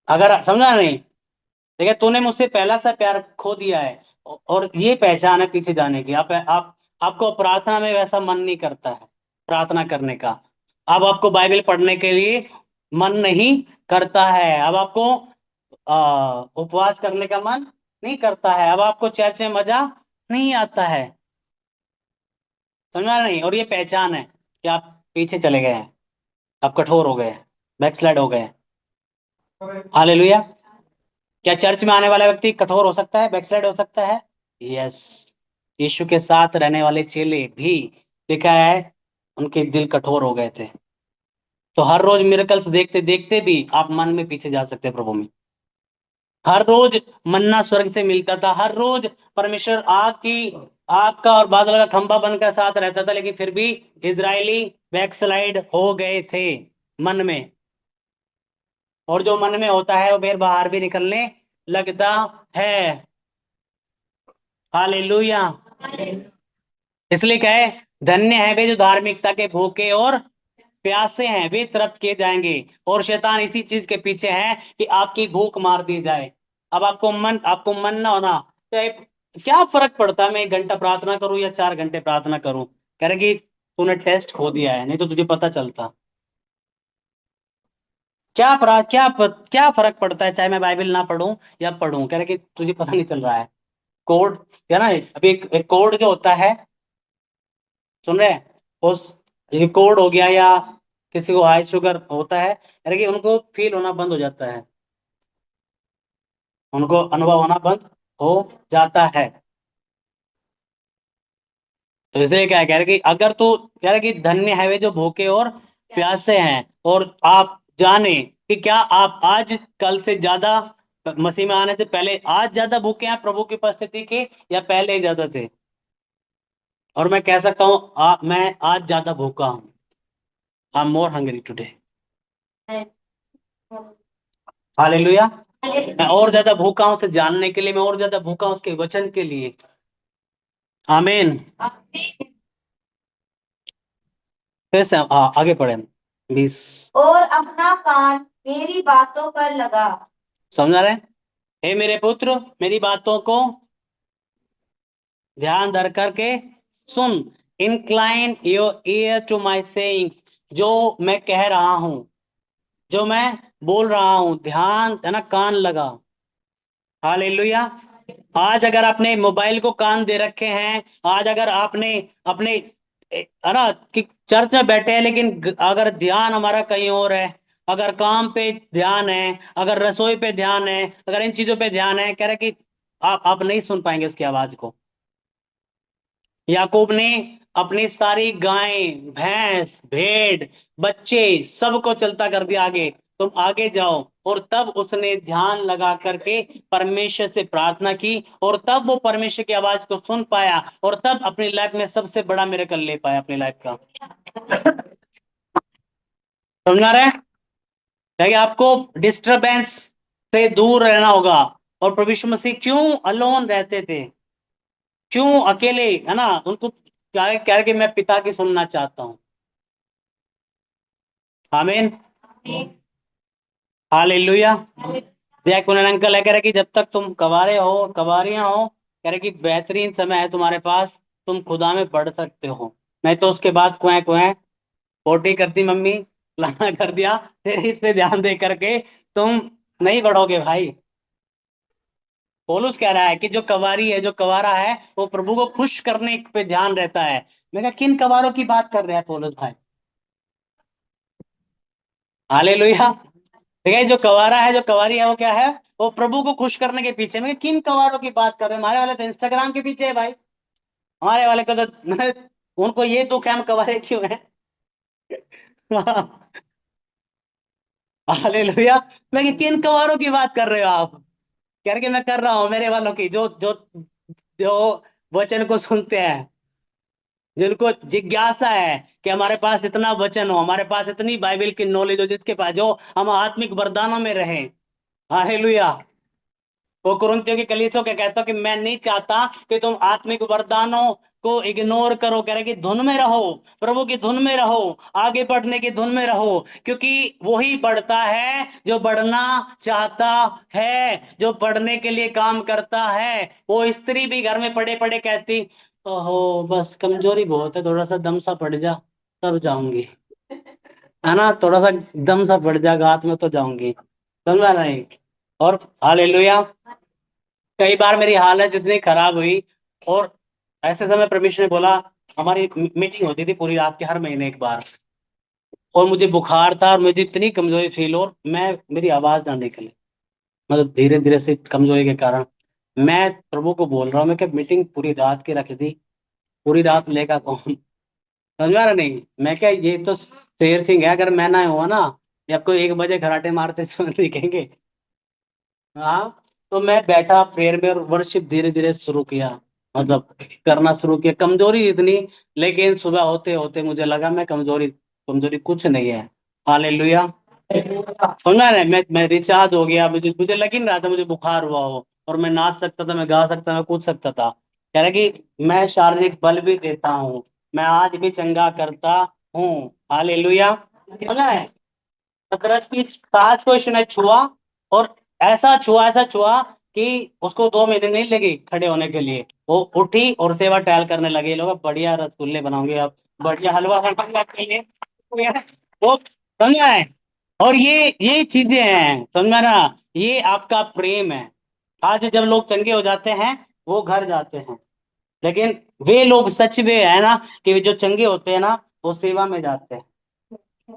S1: अगर, समझा नहीं? देखिए, तूने मुझसे पहला सा प्यार खो दिया है, और ये पहचान है पीछे जाने की। आप आपको प्रार्थना में वैसा मन नहीं करता है, प्रार्थना करने का। अब आपको बाइबल पढ़ने के लिए मन नहीं करता है। अब आपको उपवास करने का मन नहीं करता है। अब आपको चर्च में मजा नहीं आता है। समझा नहीं? और ये पहचान है कि आप पीछे चले गए हैं, आप कठोर हो गए, बैकस्लाइड हो गए। हालेलुया। क्या चर्च में आने वाला व्यक्ति कठोर हो सकता है, बैकस्लाइड हो सकता है? यस। यीशु के साथ रहने वाले चेले भी, लिखा है, उनके दिल कठोर हो गए थे। तो हर रोज मिरेकल्स देखते देखते भी आप मन में पीछे जा सकते हैं प्रभु में। हर रोज मन्ना स्वर्ग से मिलता था, हर रोज परमेश्वर आग का और बादल का खंभा बनकर साथ रहता था, लेकिन फिर भी इजरायली बैकस्लाइड हो गए थे मन में। और जो मन में होता है वो फिर बाहर भी निकलने लगता है। हालेलुया। इसलिए कहे, धन्य है वे जो धार्मिकता के भूखे और प्यासे हैं, वे तृप्त किए जाएंगे। और शैतान इसी चीज के पीछे है कि आपकी भूख मार दी जाए। अब आपको मन ना होना, चाहे क्या फर्क पड़ता है मैं 1 घंटा प्रार्थना करूं या 4 घंटे प्रार्थना करूं। कह रहे कि तूने टेस्ट खो दिया है, नहीं तो तुझे पता चलता। क्या फर्क पड़ता है चाहे मैं बाइबल ना पढूं या पढूं। कह रहे कि तुझे पता नहीं चल रहा है। कोड, क्या ना, अभी एक कोड जो होता है, सुन रहे हैं, उस, ये कोड हो गया, या किसी को हाई शुगर होता है, यानी कि उनको फील होना बंद हो जाता है। उनको अनुभव होना बंद हो जाता है। तो इसलिए क्या कह रहे कि अगर तू कह रहे कि धन्य है वे जो भूखे और प्यासे हैं, और आप जाने कि क्या आप आज कल से ज्यादा, मसीह में आने से पहले आज ज्यादा भूखे हैं प्रभु की उपस्थिति के, या पहले ही ज्यादा थे। और मैं कह सकता हूँ मैं आज ज्यादा भूखा हूँ। I am more hungry today. Hallelujah. मैं और ज्यादा भूखा हूं उसे जानने के लिए, मैं और ज्यादा भूखा हूं उसके वचन के लिए। आमीन। फिर से आगे पढ़े। 20।
S2: और अपना कान मेरी बातों पर लगा।
S1: समझ रहे हैं? हे मेरे पुत्र, मेरी बातों को ध्यान धर करके सुन। Incline your ear to my sayings, जो मैं कह रहा हूं, जो मैं बोल रहा हूं, ध्यान है ना, कान लगा। हालेलुया। आज अगर आपने मोबाइल को कान दे रखे हैं, आज अगर आपने अपने है ना कि चर्च में बैठे हैं, लेकिन अगर ध्यान हमारा कहीं और है, अगर काम पे ध्यान है, अगर रसोई पे ध्यान है, अगर इन चीजों पे ध्यान है, कह रहे कि आप नहीं सुन पाएंगे उसकी आवाज को। याकूब ने अपनी सारी गायें, भैंस, भेड़, बच्चे सबको चलता कर दिया आगे, तुम आगे जाओ। और तब उसने ध्यान लगा करके परमेश्वर से प्रार्थना की, और तब वो परमेश्वर की आवाज को सुन पाया, और तब अपनी लाइफ में सबसे बड़ा मिरेकल ले पाया अपनी लाइफ का। समझ आ रहा है? ताकि आपको डिस्टरबेंस से दूर रहना होगा। और प्रभु यीशु मसीह क्यों अलोन रहते थे, क्यों अकेले, है ना, उनको क्या कह रहे कि मैं पिता की सुनना चाहता हूँ। आमीन। हालेलुया। जय कुनन अंकल है कह रहे कि जब तक तुम कवारे हो, कवारियां हो, कह रहे कि बेहतरीन समय है तुम्हारे पास, तुम खुदा में बढ़ सकते हो। नहीं तो उसके बाद कुएं कुएं पोटी कर दी मम्मी, लाना कर दिया, फिर इस पे ध्यान दे करके तुम नहीं बढ़ोगे भाई। पौलुस कह रहा है कि जो कवारी है, जो कवारा है, वो प्रभु को खुश करने पे ध्यान रहता है। मैं कहा किन कवारों की बात कर रहे हैं पौलुस भाई? हालेलुया। ठीक है, जो कवारा है, जो कवारी है, वो क्या है? वो प्रभु को खुश करने के पीछे। मैं किन कवारों की बात कर रहे हैं? हमारे वाले तो इंस्टाग्राम के पीछे है भाई। हमारे वाले को तो उनको ये दुख है हम कवारे क्यों हैं। हालेलुया। मैं कि किन कवारों की बात कर रहे हो आप? कह रहे कि मैं कर रहा हूं मेरे वालों की, जो जो जो वचन को सुनते हैं, जिनको जिज्ञासा है कि हमारे पास इतना वचन हो, हमारे पास इतनी बाइबल की नॉलेज हो, जिसके पास जो हम आत्मिक वरदानों में रहे। हालेलुया। वो कुरिन्थियों की कलीसियों के कहता हूं कि मैं नहीं चाहता कि तुम आत्मिक वरदानों को इग्नोर करो। कह रहे कि धुन में रहो, प्रभु की धुन में रहो, आगे बढ़ने की धुन में रहो, क्योंकि वही बढ़ता है जो बढ़ना चाहता है, जो बढ़ने के लिए काम करता है। वो स्त्री भी घर में पड़े पड़े कहती, ओहो बस कमजोरी बहुत है, थोड़ा सा दम सा पड़ जा तब जाऊंगी, है ना, थोड़ा सा दम सा पड़ जाएगा हाथ में तो जाऊंगी। समझा नहीं? और हालेलुया। कई बार मेरी हालत इतनी खराब हुई, और ऐसे समय परमेश्वर ने बोला, हमारी मीटिंग होती थी पूरी रात की हर महीने एक बार, और मुझे बुखार था और मुझे इतनी कमजोरी फील, और मैं मेरी आवाज ना निकले, मतलब धीरे धीरे से कमजोरी के कारण मैं प्रभु को बोल रहा हूँ। मैं क्या मीटिंग पूरी रात की रख दी, पूरी रात लेगा कौन? समझ आ रहा नहीं? मैं क्या, ये तो शेर सिंह है, अगर मैं ना हुआ ना, ये आपको 1 बजे खराटे मारते समय दिखेंगे। हाँ। तो मैं बैठा प्रेयर में और वर्शिप धीरे धीरे शुरू किया, मतलब करना शुरू किया, कमजोरी इतनी, लेकिन सुबह होते होते मुझे लगा मैं कमजोरी, कमजोरी कुछ नहीं है। हालेलुया। समझा ना? मैं रिचार्ज हो गया, मुझे मुझे लग ही नहीं रहा था मुझे बुखार हुआ हो, और मैं नाच सकता था, मैं गा सकता, मैं कूद सकता था। कह रहा कि मैं शारीरिक बल भी देता हूँ, मैं आज भी चंगा करता हूँ। हालेलुया। समझा है? हजरत की सास को इसने छुआ, और ऐसा छुआ कि उसको 2 महीने नहीं लगे खड़े होने के लिए। वो उठी और सेवा टहल करने लगे। लोग बढ़िया रसगुल्ले बनाओगे आप, बढ़िया हलवा बनाओगे आपके लिए, वो समझा है? और ये चीजें हैं, समझा ना? ये आपका प्रेम है। आज जब लोग चंगे हो जाते हैं, वो घर जाते हैं, लेकिन वे लोग सच में है ना कि जो चंगे होते हैं ना, वो सेवा में जाते हैं।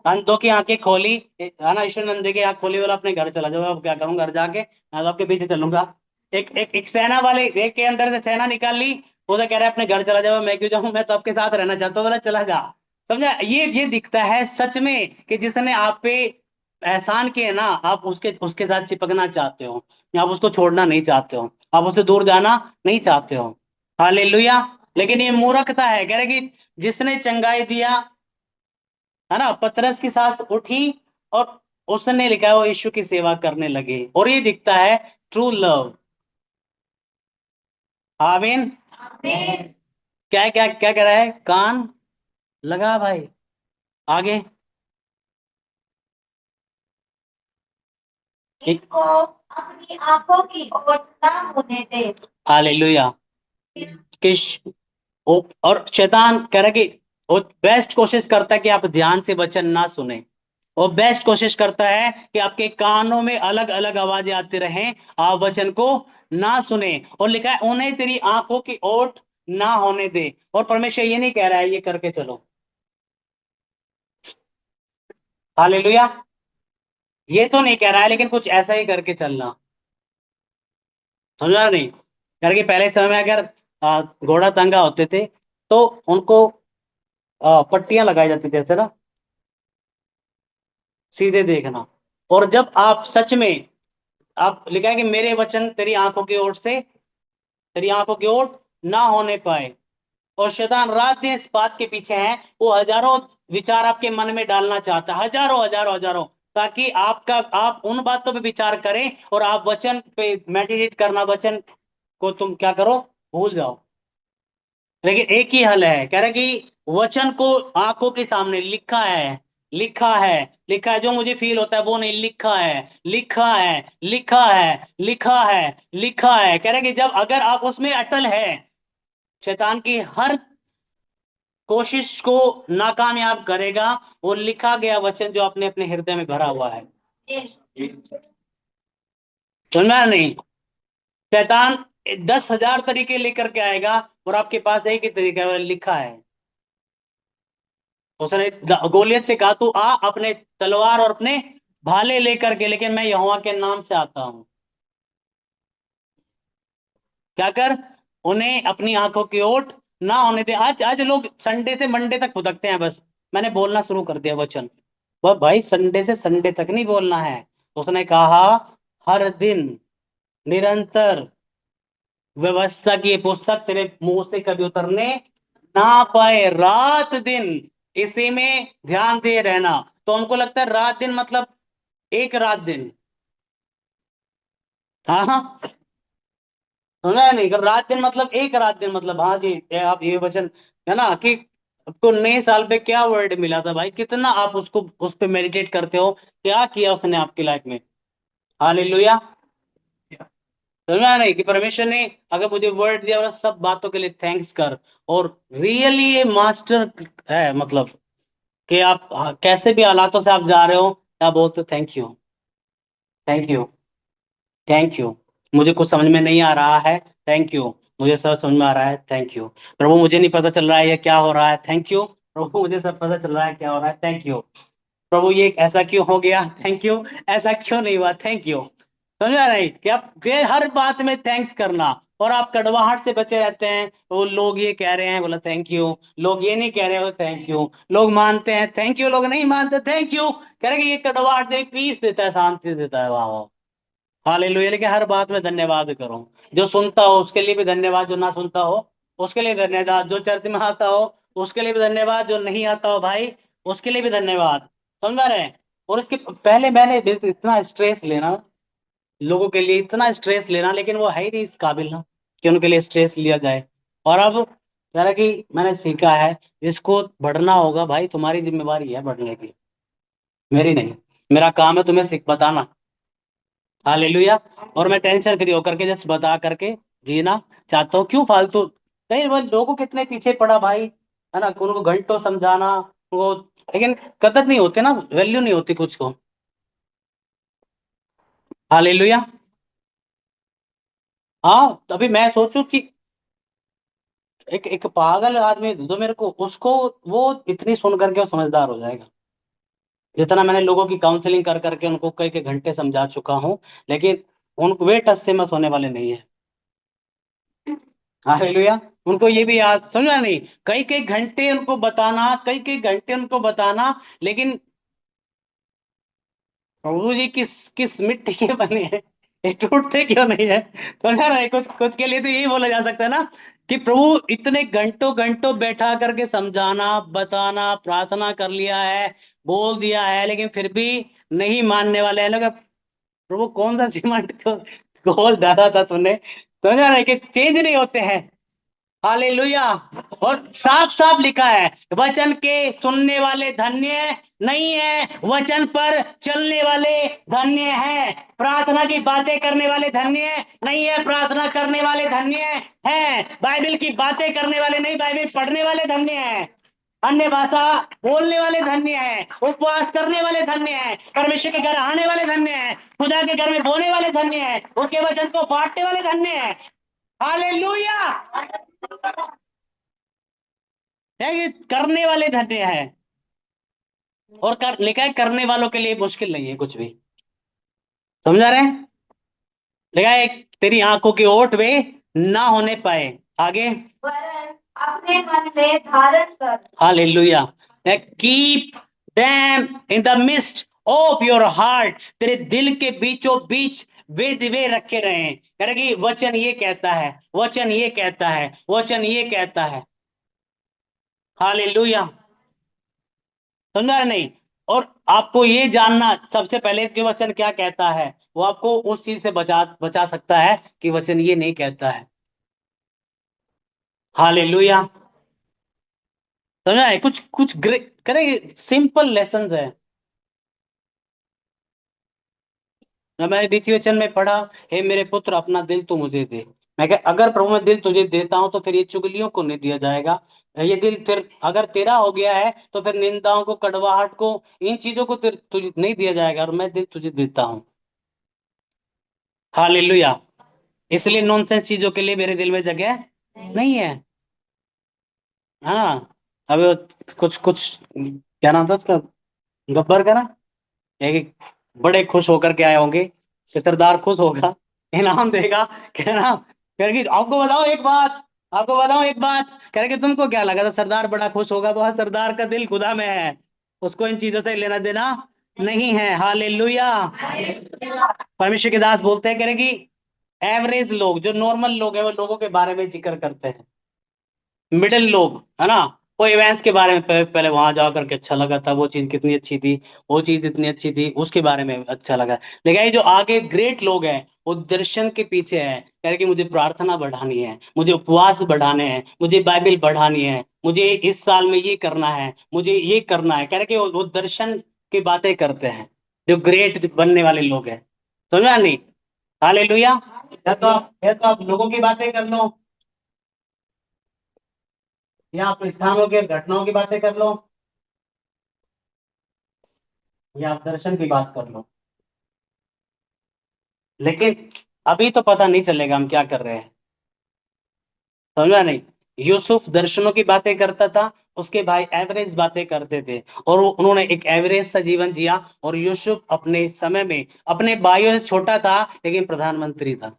S1: अंधों की आंखें खोली, है ना, ईश्वर नंदे की आंख खोली, बोला अपने घर चला जाओ, अब क्या करूं घर जाके, मैं तो आपके पीछे चलूंगा। एक सेना वाले एक के अंदर से सेना निकाल ली, वो तो कह रहा है अपने घर चला जाओ, मैं क्यों जाऊं, मैं तो आपके साथ रहना चाहता हूँ, बोला चला जा। समझा, ये दिखता है सच में कि जिसने आप पे एहसान किए ना, आप उसके उसके साथ चिपकना चाहते हो, या आप उसको छोड़ना नहीं चाहते हो, आप उससे दूर जाना नहीं चाहते हो। हालेलुया। लेकिन ये मूर्खता है, कह रहे कि जिसने चंगाई दिया, है ना, पतरस की सांस उठी, और उसने लिखा है वो यीशु की सेवा करने लगे, और ये दिखता है ट्रू लव। आमीन।
S2: आमीन।
S1: क्या क्या क्या कह रहा है, कान लगा भाई, आगे। एक,
S2: इनको अपनी आंखों की ओर ना होने दे।
S1: हालेलुया। किस, और शैतान कह रहा है कि वो बेस्ट कोशिश करता है कि आप ध्यान से वचन ना सुने, वो बेस्ट कोशिश करता है कि आपके कानों में अलग अलग आवाजें आती रहें, आप वचन को ना सुने। और लिखा है उन्हें तेरी आंखों की ओट ना होने दे। और परमेश्वर ये नहीं कह रहा है ये करके चलो, हालेलुया, ये तो नहीं कह रहा है, लेकिन कुछ ऐसा ही करके चलना। समझा नहीं, करके पहले समय में अगर घोड़ा तंगा होते थे तो उनको पट्टियां लगाई जाती थी ऐसे ना, सीधे देखना। और जब आप सच में, आप लिखा है कि मेरे वचन तेरी आंखों की ओर से, तेरी आंखों की ओर ना होने पाए। और शैतान रात दिन इस बात के पीछे है, वो हजारों विचार आपके मन में डालना चाहता है, हजारों हजारों हजारों, ताकि आपका आप उन बातों पे विचार करें और आप वचन पे मेडिटेट करना, वचन को तुम क्या करो, भूल जाओ। लेकिन एक ही हल है, कह रहे कि वचन को आंखों के सामने लिखा है, लिखा है, लिखा है, जो मुझे फील होता है वो नहीं, लिखा है, लिखा है, लिखा है, लिखा है, लिखा है। कह रहे कि जब अगर आप उसमें अटल है, शैतान की हर कोशिश को नाकामयाब करेगा, वो लिखा गया वचन जो अपने अपने हृदय में भरा हुआ है।
S2: यस।
S1: समझ में आया नहीं, शैतान 10,000 तरीके लेकर के आएगा, और आपके पास एक ही तरीका है, वो लिखा है। तो उसने गोलियत से कहा तू आ अपने तलवार और अपने भाले लेकर के, लेकिन मैं यहोवा के नाम से आता हूं। क्या कर, उन्हें अपनी आंखों की ओट ना होने दे। आज आज लोग संडे से मंडे तक भुगतते हैं बस, मैंने बोलना शुरू कर दिया वचन, वह भाई संडे से संडे तक नहीं बोलना है। उसने कहा हर दिन, निरंतर, व्यवस्था की ये पुस्तक तेरे मुंह से कभी उतरने ना पाए, रात दिन इसी में ध्यान दे रहना। तो हमको लगता है रात दिन मतलब एक रात दिन, हाँ हाँ, समझा नहीं, कि रात दिन मतलब एक रात दिन मतलब, हाँ जी, ये आप ये वचन, है ना, कि आपको नए साल पे क्या वर्ड मिला था भाई, कितना आप उसको उस पे मेडिटेट करते हो, क्या किया उसने आपकी लाइफ में। हालेलुया। समझा नहीं कि परमेश्वर ने अगर मुझे वर्ड दिया, और सब बातों के लिए थैंक्स कर। और रियली ये मास्टर है, मतलब कि आप कैसे भी हालातों से आप जा रहे हो, आप बोलते हो thank you, thank you, thank you, मुझे कुछ समझ में नहीं आ रहा है, थैंक यू, मुझे सब समझ में आ रहा है, थैंक यू, प्रभु मुझे नहीं पता चल रहा है ये क्या हो रहा है, थैंक यू, प्रभु मुझे सब पता चल रहा है क्या हो रहा है, थैंक यू, प्रभु ये ऐसा क्यों हो गया, थैंक यू, ऐसा क्यों नहीं हुआ, थैंक यू। समझा नहीं कि आप ये हर बात में थैंक्स करना, और आप कड़वाहट से बचे रहते हैं, वो लोग ये कह रहे हैं बोला थैंक यू, लोग ये नहीं कह रहे हो थैंक यू, लोग मानते हैं थैंक यू, लोग नहीं मानते थैंक यू, कह रहे कि ये कड़वाहट से पीस देता है, शांति देता है, वाह वाह, हालेलुया। लेकिन हर बात में धन्यवाद करो, जो सुनता हो उसके लिए भी धन्यवाद, जो ना सुनता हो उसके लिए धन्यवाद, जो चर्च में आता हो उसके लिए भी धन्यवाद, जो नहीं आता हो भाई उसके लिए भी धन्यवाद। समझ रहे हैं। और इसके पहले मैंने इतना स्ट्रेस लेना, लोगों के लिए इतना स्ट्रेस लेना, लेकिन वो है ही नहीं इस काबिल ना कि उनके लिए स्ट्रेस लिया जाए। और अब कह रहा कि मैंने सीखा है, जिसको बढ़ना होगा भाई, तुम्हारी जिम्मेवारी है बढ़ने की, मेरी नहीं, मेरा काम है तुम्हें सीख बताना। हालेलुया। और मैं टेंशन फ्री होकर के जस्ट बता करके जीना चाहता हूँ, क्यों फालतू, नहीं वो लोगों कितने पीछे पड़ा भाई, है ना, उनको घंटों समझाना वो, लेकिन कदर नहीं होती ना, वैल्यू नहीं होती कुछ को। हालेलुया। हाँ, तभी मैं सोचूं कि एक एक पागल आदमी दे दो मेरे को, उसको वो इतनी सुन करके वो समझदार हो जाएगा। जितना मैंने लोगों की काउंसलिंग कर करके उनको कई कई घंटे समझा चुका हूँ, लेकिन उनको वे टस से मस होने वाले नहीं है। हालेलुया। उनको ये भी याद, समझा नहीं, कई कई घंटे उनको बताना, कई कई घंटे उनको बताना, लेकिन प्रभु जी किस किस मिट्टी के बने हैं, ये टूटते क्यों नहीं है? समझा नहीं, कुछ कुछ के लिए तो यही बोला जा सकता है ना, कि प्रभु इतने घंटों घंटों बैठा करके समझाना, बताना, प्रार्थना कर लिया है, बोल दिया है, लेकिन फिर भी नहीं मानने वाले हैं लोग। प्रभु कौन सा सीमेंट को घोल डाला था तूने? समझा नहीं कि चेंज नहीं होते हैं। हालेलुया। और साफ साफ लिखा है, वचन के सुनने वाले धन्य नहीं है, वचन पर चलने वाले धन्य है। प्रार्थना की बातें करने वाले धन्य नहीं है, प्रार्थना करने वाले धन्य है। बाइबल की बातें करने वाले नहीं, बाइबल पढ़ने वाले धन्य है। अन्य भाषा बोलने वाले धन्य है, उपवास करने वाले धन्य है, परमेश्वर के घर आने वाले धन्य है, खुदा के घर में बोने वाले धन्य है, उसके वचन को बांटने वाले धन्य है। हालेलुया। है ये करने वाले धन्य है। और लिखा है करने वालों के लिए मुश्किल नहीं है कुछ भी। समझा रहे हैं? लिखा है तेरी आंखों के ओट वे ना होने पाए। आगे,
S2: वरन अपने मन में धारण कर।
S1: Hallelujah. Keep them in the mist of your heart, तेरे दिल के बीचों बीच वे दिवे रखे रहे। कह रहे कि वचन ये कहता है, वचन ये कहता है, वचन ये कहता है। हालेलुया। समझा रहे नहीं? और आपको ये जानना सबसे पहले कि वचन क्या कहता है, वो आपको उस चीज से बचा बचा सकता है कि वचन ये नहीं कहता है। हालेलुया। समझा है? कुछ कुछ करेंगे, सिंपल लेसन है। जब मैंने द्वितीय वचन में पढ़ा, हे मेरे पुत्र अपना दिल तो मुझे दे, मैं कहा अगर प्रभु मैं दिल तुझे देता हूं तो फिर ये चुगलियों को नहीं दिया जाएगा। ये दिल फिर अगर तेरा हो गया है तो फिर निंदाओं को, कड़वाहट को, इन चीजों को तुझे नहीं दिया जाएगा, और मैं दिल तुझे देता हूं। हालेलुया। इसलिए नॉनसेंस चीजों के लिए मेरे दिल में जगह नहीं है। हाँ। अब कुछ कुछ क्या नाम था उसका, गब्बर का ना, एक बड़े खुश होकर के आए होंगे, कि सरदार खुश होगा, इनाम देगा। कह रहा, कह रही आपको बताओ एक बात, आपको बताओ एक बात, कह रहे कि तुमको क्या लगा था सरदार बड़ा खुश होगा? बहुत, सरदार का दिल खुदा में है, उसको इन चीजों से लेना देना नहीं है। हालेलुया। परमेश्वर के दास बोलते हैं, कह रहे कि एवरेज लोग, जो नॉर्मल लोग हैं, वो लोगों के बारे में जिक्र करते हैं। मिडिल लोग, है ना, वो इवेंट्स के बारे में पहले वहां जा करके अच्छा लगा था, वो चीज कितनी अच्छी थी, वो चीज इतनी अच्छी थी, उसके बारे में अच्छा लगा। लेकिन ये जो आगे ग्रेट लोग हैं, वो दर्शन के पीछे है, कह रहे कि मुझे प्रार्थना बढ़ानी है, मुझे उपवास बढ़ाने हैं, मुझे बाइबल बढ़ानी है, मुझे इस साल में ये करना है, मुझे ये करना है। कह रहे कि वो दर्शन की बातें करते हैं, जो ग्रेट बनने वाले लोग हैं। समझा नहीं? हालेलुया। या तो आप लोगों की बातें कर लो, या आप स्थानों के घटनाओं की बातें कर लो, या आप दर्शन की बात कर लो, लेकिन अभी तो पता नहीं चलेगा हम क्या कर रहे हैं। समझा नहीं? यूसुफ दर्शनों की बातें करता था, उसके भाई एवरेज बातें करते थे, और उन्होंने एक एवरेज सा जीवन जिया। और यूसुफ अपने समय में अपने भाइयों से छोटा था, लेकिन प्रधानमंत्री था।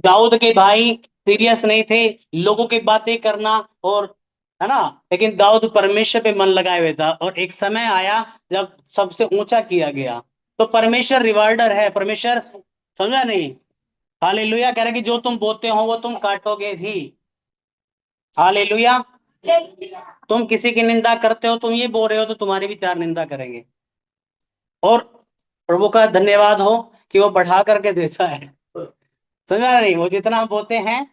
S1: दाऊद के भाई सीरियस नहीं थे, लोगों की बातें करना, और, है ना, लेकिन दाऊद परमेश्वर पे मन लगाए हुए था, और एक समय आया जब सबसे ऊंचा किया गया। तो परमेश्वर रिवार्डर है, परमेश्वर। समझा नहीं? हालेलुया। कह रहे कि जो तुम बोते हो वो तुम काटोगे भी। हालेलुया। तुम किसी की निंदा करते हो, तुम ये बोल रहे हो, तो तुम्हारी भी चार निंदा करेंगे। और प्रभु का धन्यवाद हो कि वो बढ़ा करके देता है। समझा नहीं? वो जितना हम बोते हैं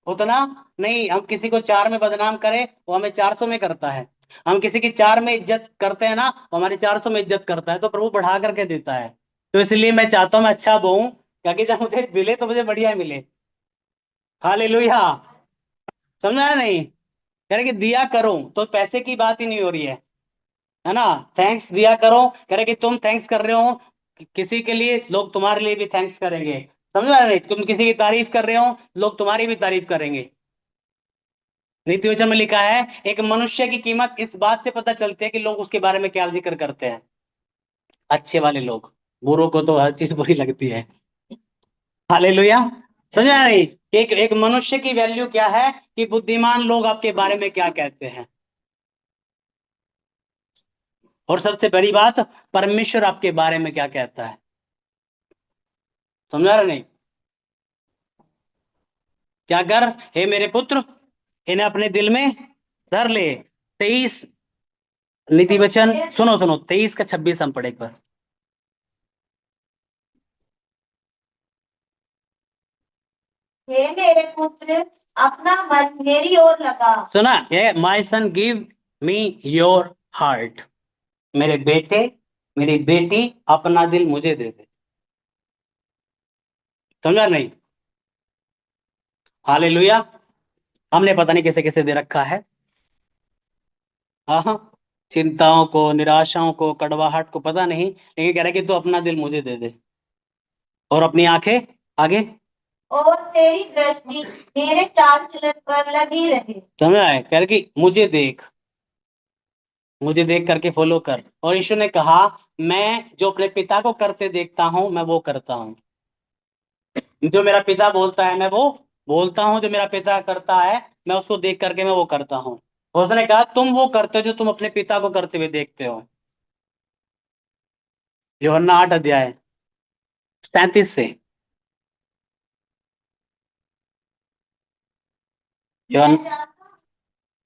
S1: उतना नहीं। हम किसी को चार में बदनाम करें, वो हमें 400 में करता है। हम किसी की चार में इज्जत करते हैं ना, वो हमारी 400 में इज्जत करता है। तो प्रभु बढ़ा करके देता है। तो इसलिए मैं चाहता हूँ मैं अच्छा बोऊं, ताकि जब मुझे मिले तो मुझे बढ़िया मिले। हालेलुया। समझा नहीं? कह रहे कि दिया करो, तो पैसे की बात ही नहीं हो रही है ना। थैंक्स दिया करो, कह रहे कि तुम थैंक्स कर रहे हो किसी के लिए, लोग तुम्हारे लिए भी थैंक्स करेंगे। समझा नहीं? तुम किसी की तारीफ कर रहे हो, लोग तुम्हारी भी तारीफ करेंगे। नीति वचन में लिखा है एक मनुष्य की कीमत इस बात से पता चलती है कि लोग उसके बारे में क्या जिक्र करते हैं। अच्छे वाले लोग, बुरों को तो हर चीज बुरी लगती है। हालेलुया। समझा नहीं कि एक मनुष्य की वैल्यू क्या है, कि बुद्धिमान लोग आपके बारे में क्या कहते हैं। और सबसे बड़ी बात, परमेश्वर आपके बारे में क्या कहता है। समझा रहे नहीं? क्या कर, हे मेरे पुत्र, इन्हें अपने दिल में धर ले। 23 नीति वचन, सुनो सुनो, 23 का 26 हम पढ़े एक बार।
S2: हे मेरे पुत्र, अपना मन मेरी ओर लगा।
S1: सुना, ये my son give me your heart. मेरे बेटे, मेरी बेटी, अपना दिल मुझे दे दे। समझा नहीं? हालेलुया। हमने पता नहीं किसे किसे दे रखा है। हाँ हाँ, चिंताओं को, निराशाओं को, कड़वाहट को पता नहीं, लेकिन कह रहा है कि तू अपना दिल मुझे दे दे और अपनी आंखें आगे।
S2: और तेरी दृष्टि मेरे चाल चलन पर लगी रहे।
S1: समझ आए? कह रहा कि मुझे देख, मुझे देख करके फॉलो कर। और यीशु ने कहा, मैं जो अपने पिता को करते देखता हूं मैं वो करता हूं। जो मेरा पिता बोलता है मैं वो बोलता हूँ, जो मेरा पिता करता है मैं उसको देख करके मैं वो करता हूँ। और उसने कहा तुम वो करते हो जो तुम अपने पिता को करते हुए देखते हो। यूहन्ना 8 अध्याय 37 से।
S2: मैं
S1: यूहन्ना,
S2: जानता हूं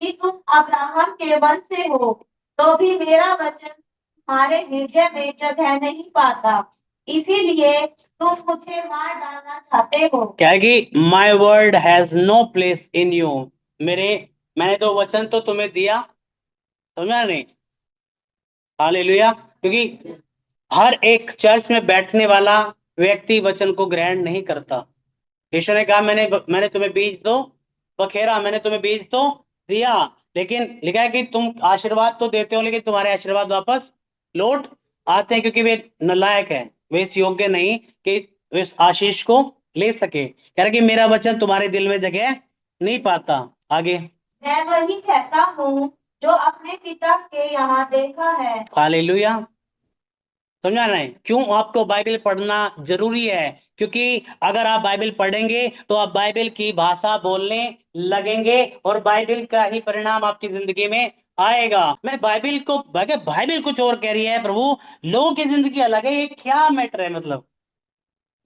S2: कि तुम अब्राहम के वंश से हो, तो भी मेरा वचन तुम्हारे हृदय में जगह नहीं पाता। इसीलिए तुम मुझे मार डालना चाहते हो।
S1: क्या है कि my word has no place in you. मेरे मैंने तो वचन तो तुम्हें दिया, समझा नहीं? हालेलुया। क्योंकि हर एक चर्च में बैठने वाला व्यक्ति वचन को ग्रहण नहीं करता। यीशु ने कहा, मैंने तुम्हें बीज दो बखेरा, मैंने तुम्हें बीज तो दिया, लेकिन लिखा है कि तुम आशीर्वाद तो देते हो लेकिन तुम्हारे आशीर्वाद वापस लौट आते हैं, क्योंकि वे नालायक है, वे इस योग्य नहीं कि वे इस आशीष को ले सके। कह रहा कि मेरा वचन तुम्हारे दिल में जगह नहीं पाता। आगे।
S2: मैं वही कहता हूँ जो अपने पिता के यहाँ देखा है।
S1: हालेलुया। समझा नहीं क्यों आपको बाइबल पढ़ना जरूरी है? क्योंकि अगर आप बाइबल पढ़ेंगे तो आप बाइबल की भाषा बोलने लगेंगे और बाइबल का ही परिणाम आपकी जिंदगी में आएगा। मैं बाइबल को, बाइबल कुछ और कह रही है, प्रभु लोगों की जिंदगी अलग है, ये क्या मैटर है? मतलब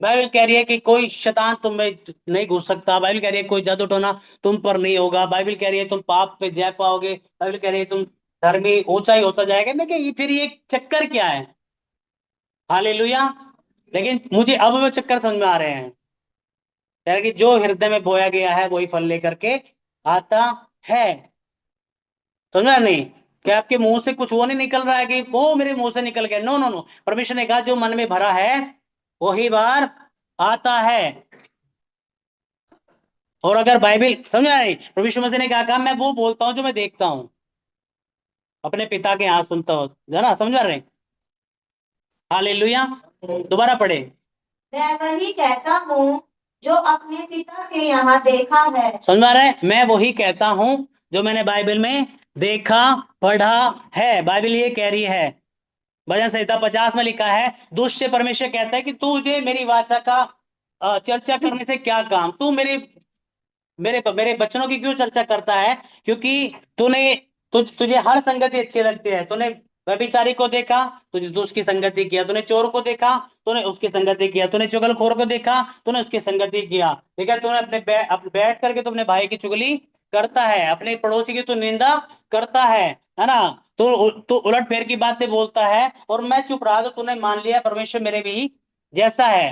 S1: बाइबल कह रही है कि कोई शैतान तुम में नहीं घुस सकता, बाइबल कह रही है कोई जादू टोना तुम पर नहीं होगा, बाइबल कह रही है तुम पाप पे जय पाओगे, बाइबल कह रही है तुम धर्मी ऊंचाई होता जाएगा। मैं क्या, ये फिर ये चक्कर क्या है? हालेलुया। लेकिन मुझे अब वो चक्कर समझ में आ रहे हैं, यानी कि जो हृदय में बोया गया है वही फल लेकर के आता है। समझा नहीं? कि आपके मुंह से कुछ वो नहीं निकल रहा है कि वो मेरे मुंह से निकल गया। नो नो नो, परमेश्वर ने कहा जो मन में भरा है वही बार आता है। और अगर बाइबल, समझा नहीं, प्रभु यीशु मसीह ने कहा मैं वो बोलता हूँ जो मैं देखता हूँ, अपने पिता के यहाँ सुनता हूँ, है ना? समझा रहे? हालेलुया। दोबारा पढ़े।
S2: मैं वही कहता हूँ जो अपने पिता के यहाँ देखा है।
S1: समझ में आ रहा है? मैं वही कहता हूं जो मैंने बाइबल में देखा, पढ़ा है। बाइबल ये कह रही है, भजन संहिता 50 में लिखा है, दुष्ट से परमेश्वर कहता है कि तुझे मेरी वाचा का चर्चा करने से क्या काम, तू मेरे मेरे मेरे बच्चों की क्यों चर्चा करता है? क्योंकि तूने तुझे हर संगति अच्छी लगती है। तूने व्यभिचारी को देखा, तुझे तो उसकी संगति किया, तूने चोर को देखा, तूने उसकी संगति किया, तूने चुगलखोर को देखा, तूने उसकी संगति किया। देखा तूने अपने बैठ करके तू अपने भाई की चुगली करता है, अपने पड़ोसी की तू निंदा करता है ना? तो तू उलट फेर की बातें बोलता है, और मैं चुप रहा तो तूने मान लिया परमेश्वर मेरे भी जैसा है।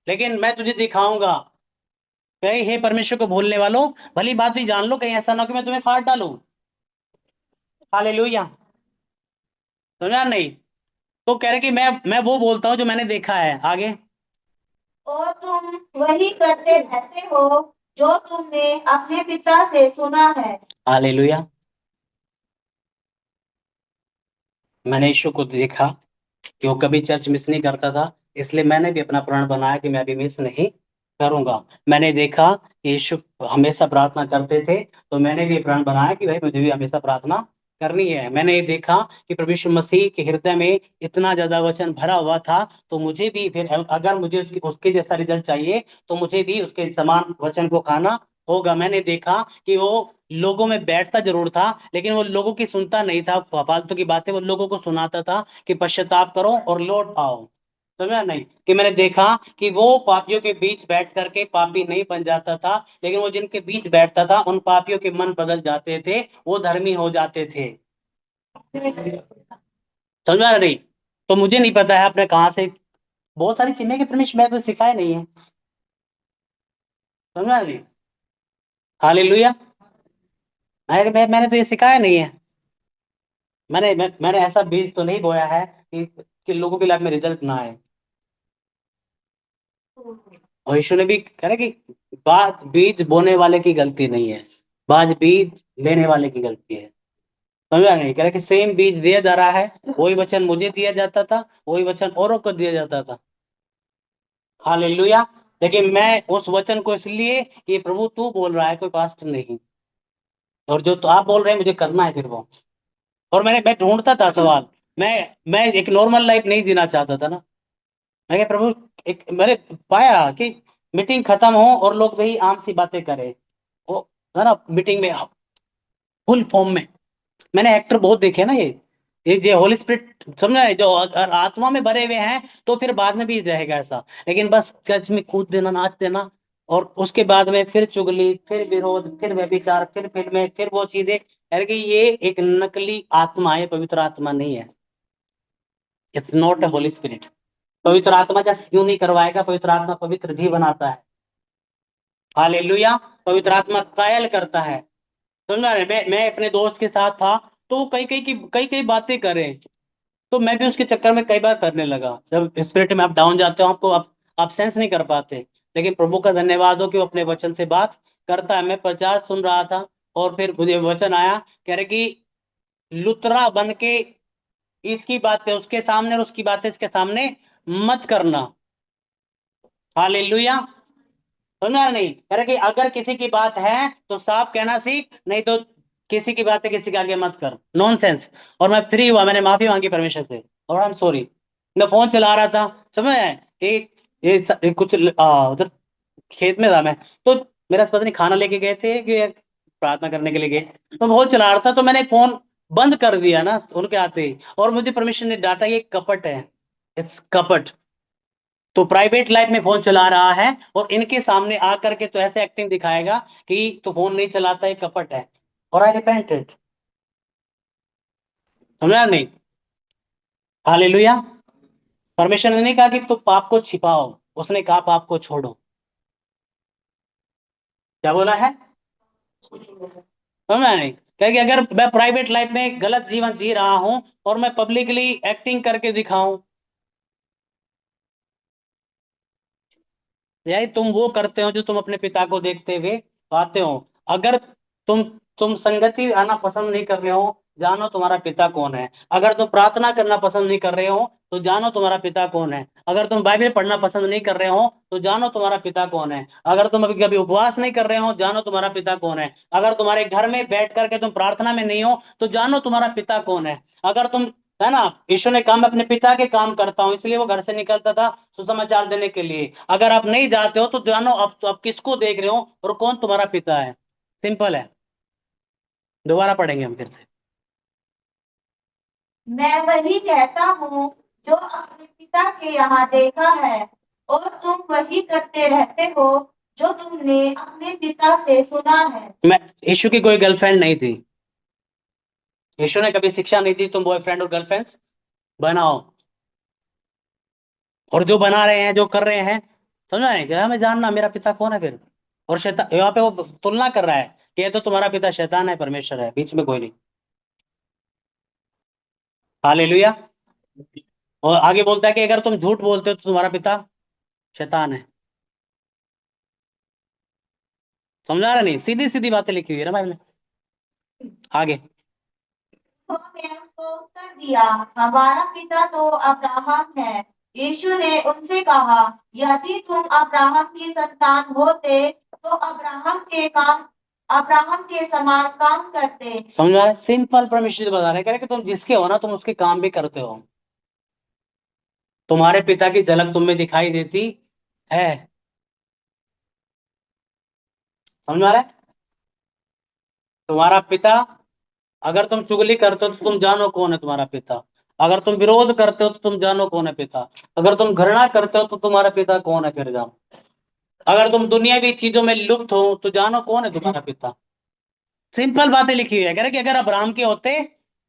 S1: लेकिन मैं तुझे दिखाऊंगा, कहीं हे परमेश्वर को भूलने वालों, भली बात भी जान लो, कहीं ऐसा ना हो कि मैं तुम्हें फाड़ डालूं। हालेलुया। समझा नहीं? तो कह रहे कि मैं वो बोलता हूं जो मैंने देखा है। आगे।
S2: और तुम वही करते रहते हो जो तुमने अपने पिता से सुना है।
S1: हालेलुया। मैंने यीशु को देखा कि वो कभी चर्च मिस नहीं करता था, इसलिए मैंने भी अपना प्रण बनाया कि मैं भी मिस नहीं करूंगा। मैंने देखा कि यीशु हमेशा प्रार्थना करते थे, तो मैंने भी प्रण बनाया कि भाई मुझे भी हमेशा प्रार्थना करनी है। मैंने ये देखा कि प्रभु यीशु मसीह के हृदय में इतना ज्यादा वचन भरा हुआ था, तो मुझे भी फिर अगर मुझे उसके जैसा रिजल्ट चाहिए, तो मुझे भी उसके समान वचन को खाना होगा। मैंने देखा कि वो लोगों में बैठता जरूर था, लेकिन वो लोगों की सुनता नहीं था, फालतू की बातें वो लोगों को सुनाता था कि पश्चाताप करो और लौट आओ। समझा नहीं? कि मैंने देखा कि वो पापियों के बीच बैठ करके पापी नहीं बन जाता था, लेकिन वो जिनके बीच बैठता था उन पापियों के मन बदल जाते थे, वो धर्मी हो जाते थे। समझा नहीं? तो मुझे नहीं पता है आपने कहाँ से बहुत सारी चीजें की परमिश मैं तो सिखाया नहीं है। समझा नहीं? हालेलुया। मैंने तो ये सिखाया नहीं है। मैंने ऐसा बीज तो नहीं बोया है कि लोगों की लाइफ में रिजल्ट ना आए। और यीशु ने भी कह रहा कि बात बीज बोने वाले की गलती नहीं है, बाज बीज लेने वाले की गलती है। समझा नहीं? कह रहा कि सेम बीज दिया जा रहा है, वही वचन मुझे दिया जाता था, वही वचन औरों को दिया जाता था। हालेलुया। लेकिन मैं उस वचन को इसलिए कि प्रभु तू बोल रहा है, कोई पास्टर नहीं, और जो तो आप बोल रहे हैं मुझे करना है फिर वो। और मैं ढूंढता था सवाल। मैं मैं एक नॉर्मल लाइफ नहीं जीना चाहता था ना। मैं कहा प्रभु, एक मैंने पाया कि मीटिंग खत्म हो और लोग वही आम सी बातें करें, वो है ना, मीटिंग में फुल फॉर्म में। मैंने एक्टर बहुत देखे ना, ये होली स्पिरिट समझा है, जो अगर आत्मा में भरे हुए हैं तो फिर बाद में भी रहेगा ऐसा। लेकिन बस चर्च में कूद देना, नाच देना, और उसके बाद में फिर चुगली, फिर विरोध, फिर व्यभिचार, फिर फिल्में, फिर वो चीजें। यार कि ये एक नकली आत्मा है, पवित्र आत्मा नहीं है। It's not a Holi spirit. पवित्र आत्मा जैसे क्यों नहीं करवाएगा? पवित्र आत्मा पवित्र भी बनाता है। हालेलुया। पवित्र आत्मा कायल करता है। समझा रहे? मैं अपने दोस्त के साथ था, तो वो कई कई बातें करे, तो मैं भी उसके चक्कर में कई बार करने लगा। जब स्पिरिट में आप डाउन जाते हो, आपको आप सेंस नहीं कर पाते। लेकिन प्रभु का धन्यवाद हो कि वो अपने वचन से बात करता है। मैं प्रचार सुन रहा था, और फिर मुझे वचन आया, कह रहे कि लुतरा बन के इसकी बातें उसके सामने और उसकी बातें इसके सामने मत करना। हालेलुया। समझा नहीं? कह रहे कि अगर किसी की बात है तो साफ कहना सीख, नहीं तो किसी की बातें किसी के आगे मत कर। नॉनसेंस। और मैं फ्री हुआ, मैंने माफी मांगी परमेश्वर से, और आई एम सॉरी। मैं फोन चला रहा था, समझ में एक एक कुछ उधर खेत में था मैं, तो मेरा पता नहीं खाना लेके गए थे कि प्रार्थना करने के लिए गए, तो बहुत चला रहा था, तो मैंने फोन बंद कर दिया ना उनके आते ही, और मुझे परमिशन ने डांटा, ये कपट है, इट्स कपट। तो प्राइवेट लाइफ में फोन चला रहा है, और इनके सामने आकर के तो ऐसे एक्टिंग दिखाएगा कि तू फोन नहीं चलाता, ये कपट है। और आई रिपेंटेड। समझा नहीं? हालेलुया। परमेश्वर ने नहीं कहा कि तू पाप को छिपाओ, उसने कहा पाप को छोड़ो। क्या बोला है? समझा नहीं? क्या कि अगर मैं प्राइवेट लाइफ में गलत जीवन जी रहा हूं और मैं पब्लिकली एक्टिंग करके दिखाऊं, यही तुम वो करते हो जो तुम अपने पिता को देखते हुए पाते हो। अगर तुम तुम संगति आना पसंद नहीं कर रहे हो, जानो तुम्हारा पिता कौन है। अगर तुम प्रार्थना करना पसंद नहीं कर रहे हो, तो जानो तुम्हारा पिता कौन है। अगर तुम बाइबल पढ़ना पसंद नहीं कर रहे हो, तो जानो तुम्हारा पिता कौन है। अगर तुम अभी कभी उपवास नहीं कर रहे हो, जानो तुम्हारा पिता कौन है। अगर तुम्हारे घर में बैठ करके तुम प्रार्थना में नहीं हो, तो जानो तुम्हारा पिता कौन है। अगर तुम, है ना, यीशु ने कहा मैं अपने पिता के काम करता हूं, इसलिए वो घर से निकलता था सुसमाचार देने के लिए। अगर आप नहीं जाते हो, तो जानो अब तो आप किसको देख रहे हो और कौन तुम्हारा पिता है। सिंपल है। दोबारा पढ़ेंगे हम फिर से।
S2: मैं वही कहता हूँ जो अपने पिता के यहाँ देखा है, और तुम वही करते रहते हो जो तुमने अपने पिता से सुना है।
S1: मैं यीशु की कोई गर्लफ्रेंड नहीं थी। यीशु ने कभी शिक्षा नहीं दी तुम बॉयफ्रेंड और गर्लफ्रेंड्स बनाओ। और जो बना रहे हैं, जो कर रहे हैं, समझा है? क्या हमें जानना मेरा पिता कौन है फिर। और शैतान यहाँ पे वो तुलना कर रहा है कि ये तो तुम्हारा पिता शैतान है, परमेश्वर है, बीच में कोई नहीं। हालेलुया। और आगे बोलता है कि अगर तुम झूठ बोलते हो तो तुम्हारा पिता शैतान है। समझा रहा? नहीं, सीधी सीधी बातें लिखी हुई है ना बाइबल में। आगे।
S2: उन्होंने उसको उत्तर दिया, हमारा पिता तो अब्राहम है। यीशु ने उनसे कहा, यदि तुम अब्राहम की संतान होते तो अब्राहम के समान काम करते।
S1: समझ आ रहा है? सिंपल परमेश्वर बता रहे, कह रहे कि तुम जिसके हो ना तुम उसके काम भी करते हो, तुम्हारे पिता की झलक तुम में दिखाई देती है। समझ आ रहा है? तुम्हारा पिता, अगर तुम चुगली करते हो तो तुम जानो कौन है तुम्हारा पिता। अगर तुम विरोध करते हो तो तुम जानो कौन है पिता। अगर तुम घृणा करते हो तो तुम्हारा पिता कौन है, फिर जानो। अगर तुम दुनिया की चीजों में लुप्त हो तो जानो कौन है तुम्हारा पिता। सिंपल बातें लिखी हुई है, कह रहे कि अगर अब्राहम के होते,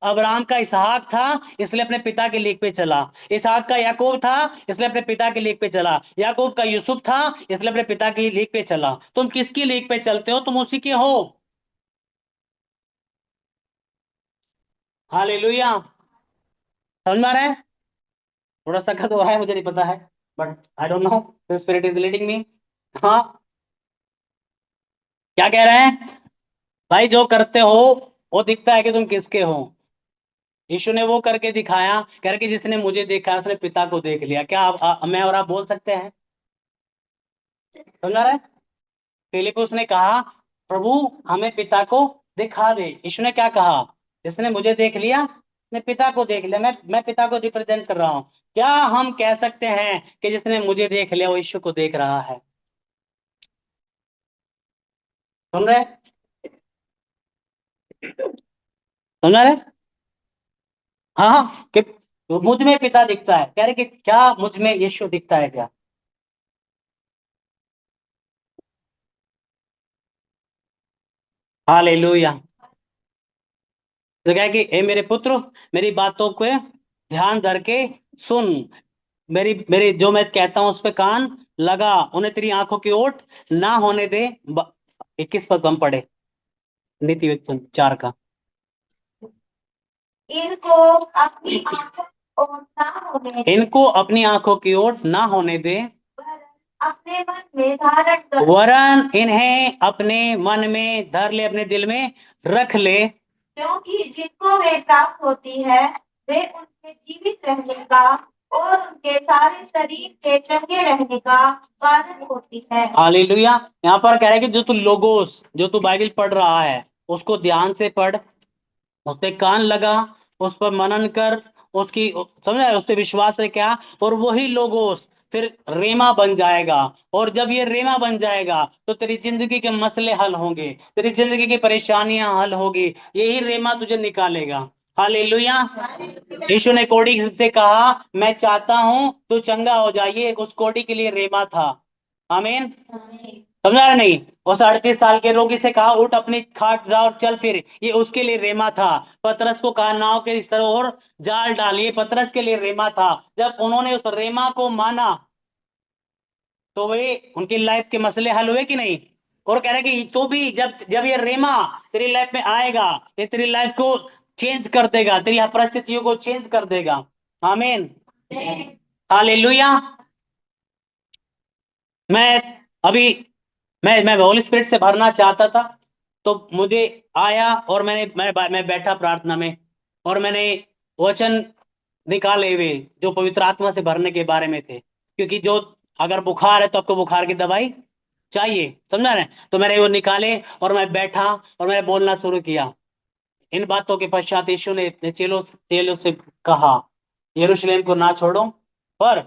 S1: अब्राहम का इसहाक था इसलिए अपने पिता के लीक पे चला, इसहाक का याकूब था इसलिए अपने पिता के लीक पे चला, याकूब का यूसुफ था इसलिए अपने पिता की लीक पे चला। तुम किसकी लीक पे चलते हो? तुम उसी के हो। हालेलुया। समझ में आ रहा है? थोड़ा सख्त हो रहा है, मुझे नहीं पता है, but I don't know, spirit is leading me. हाँ, क्या कह रहे हैं भाई? जो करते हो वो दिखता है कि तुम किसके हो। यीशु ने वो करके दिखाया, कह रहे कि जिसने मुझे देखा उसने पिता को देख लिया। क्या मैं और आप बोल सकते हैं? समझ आ रहा है? फिलिपुस ने कहा, प्रभु हमें पिता को दिखा दे। यीशु ने क्या कहा? जिसने मुझे देख लिया ने पिता को देख लिया। मैं पिता को रिप्रेजेंट कर रहा हूं। क्या हम कह सकते हैं कि जिसने मुझे देख लिया वो यीशु को देख रहा है? सुन रहे? समझ रहे? हाँ हाँ, कि मुझ में पिता दिखता है। कह रहे कि क्या मुझ में यीशु दिखता है क्या? हालेलुया। तो क्या है कि ए मेरे पुत्र, मेरी बातों को ध्यान धर के सुन, मेरी मेरी जो मैं कहता हूं उस पे कान लगा, उन्हें तेरी आंखों की ओट ना होने दे। 21 पद हम पढ़े, नीति वचन 4 का।
S2: इनको अपनी आंखों और ना होने दे,
S1: इनको अपनी आंखों की ओट ना होने दे,
S2: अपने मन में धारण कर,
S1: वरन इन्हें अपने मन में धर ले, अपने दिल में रख ले।
S2: क्योंकि जिनको वे प्राप्त होती है वे उनके जीवित रहने का और उनके सारे शरीर के चंगे रहने का कारण होती है।
S1: हालेलुया। यहाँ पर कह रहा है कि जो तू लोगोस, जो तू बाइबल पढ़ रहा है उसको ध्यान से पढ़, उस पे कान लगा, उस पर मनन कर, उसकी समझा, उस पे विश्वास है क्या, और वही लोगोस फिर रेमा बन जाएगा। और जब ये रेमा बन जाएगा तो तेरी जिंदगी के मसले हल होंगे, तेरी जिंदगी की परेशानियां हल होगी, यही रेमा तुझे निकालेगा। हालेलुया। यीशु ने कोढ़ी से कहा, मैं चाहता हूं तू चंगा हो जाइए, उस कोढ़ी के लिए रेमा था। आमीन। समझा या नहीं? उस 38 साल के रोगी से कहा, उठ अपनी खाट जा और चल फिर, ये उसके लिए रेमा था। पतरस को कहा, नाव के इस ओर जाल डाल, ये पतरस के लिए रेमा था। जब उन्होंने उस रेमा को माना तो वे उनकी लाइफ के मसले हल हुए कि नहीं? और कह रहे कि तू भी जब जब ये रेमा तेरी लाइफ में आएगा, ये तेरी लाइफ को चेंज कर देगा, तेरी परिस्थितियों को चेंज कर देगा। आमीन। हालेलुया। मैं अभी मैं होली स्पिरिट से भरना चाहता था, तो मुझे आया और मैं बैठा प्रार्थना में, और मैंने वचन निकाले हुए जो पवित्र आत्मा से भरने के बारे में थे। क्योंकि जो, अगर बुखार है तो आपको बुखार की दवाई चाहिए, समझा रहे? तो मैंने वो निकाले और मैं बैठा और मैंने बोलना शुरू किया। इन बातों के पश्चात यीशु ने अपने चेलों चेलों से कहा, यरूशलेम को ना छोड़ो, पर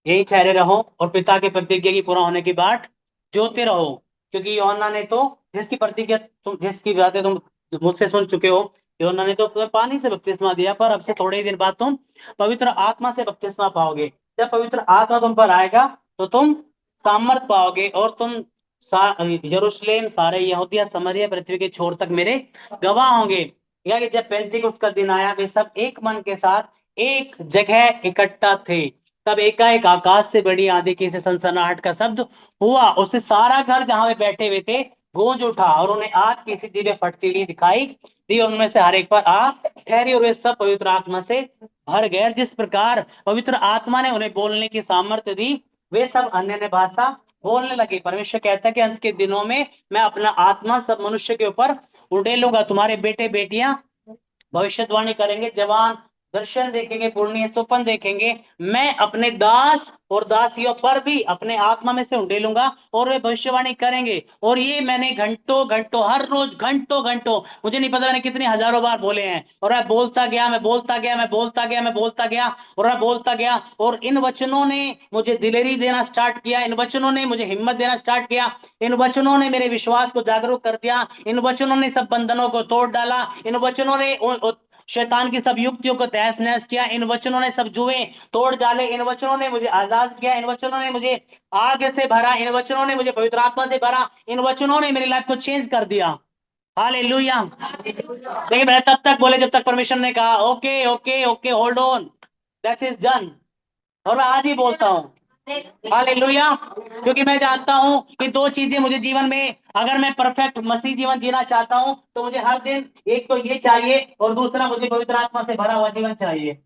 S1: यही ठहरे रहो और पिता के प्रतिज्ञा की पूरा होने की बाट जोते रहो। क्योंकि यूहन्ना ने तो, जिसकी प्रतिज्ञा तुम, जिसकी बातें तुम मुझसे सुन चुके हो, यूहन्ना ने तो तुम्हें पानी से बपतिस्मा दिया, पर अब से थोड़े ही दिन बाद तुम पवित्र आत्मा से बपतिस्मा पाओगे। जब पवित्र आत्मा तुम पर आएगा तो तुम सामर्थ पाओगे, और तुम यरूशलेम, सारे यहूदिया, समरिया, पृथ्वी के छोर तक मेरे गवाह होंगे। या कि जब पेंतीकोस्त का दिन आया, वे सब एक मन के साथ एक जगह इकट्ठा थे। तब एकाएक आकाश से बड़ी आंधी की से सनसनाहट का शब्द हुआ, उससे सारा घर जहां वे बैठे हुए थे गूंज उठा, और उन्हें आग की सी दिव्य फटती हुई दिखाई दी, और उनमें से हर एक पर आग ठहरी, और वे सब पवित्र आत्मा से भर गए। जिस प्रकार पवित्र आत्मा ने उन्हें बोलने की सामर्थ्य दी, वे सब अन्य भाषा बोलने लगे। परमेश्वर कहता है कि अंत के दिनों में मैं अपना आत्मा सब मनुष्य के ऊपर उड़ेलूंगा। तुम्हारे बेटे बेटियां भविष्यवाणी करेंगे, जवान दर्शन देखेंगे, पूर्णीय स्वप्न देखेंगे। मैं अपने दास और दासियों पर भी अपने आत्मा में से उंडेलूंगा और वे भविष्यवाणी करेंगे। और ये मैंने घंटों घंटों, हर रोज घंटों घंटों, मुझे नहीं पता मैंने कितनी हजारों बार बोले हैं। और मैं बोलता गया, मैं बोलता गया, मैं बोलता गया, मैं बोलता गया, और मैं बोलता गया। और इन वचनों ने मुझे दिलेरी देना स्टार्ट किया, इन वचनों ने मुझे हिम्मत देना स्टार्ट किया, इन वचनों ने मेरे विश्वास को जागरूक कर दिया, इन वचनों ने सब बंधनों को तोड़ डाला, इन वचनों ने शैतान की सब युक्तियों को तहस नहस किया, इन वचनों ने सब जुए तोड़ डाले, इन वचनों ने मुझे आजाद किया, इन वचनों ने मुझे आग से भरा, इन वचनों ने मुझे पवित्र आत्मा से भरा, इन वचनों ने मेरी लाइफ को चेंज कर दिया। हालेलुया। लेकिन मैंने तब तक बोले जब तक परमेश्वर ने कहा okay okay okay hold on, that is done. और मैं आज ही बोलता हूँ हालेलुया। क्योंकि मैं जानता हूं कि दो चीजें मुझे जीवन में, अगर मैं परफेक्ट मसीह जीवन जीना चाहता हूं तो मुझे हर दिन एक तो ये चाहिए, और दूसरा मुझे पवित्र आत्मा से भरा हुआ जीवन चाहिए।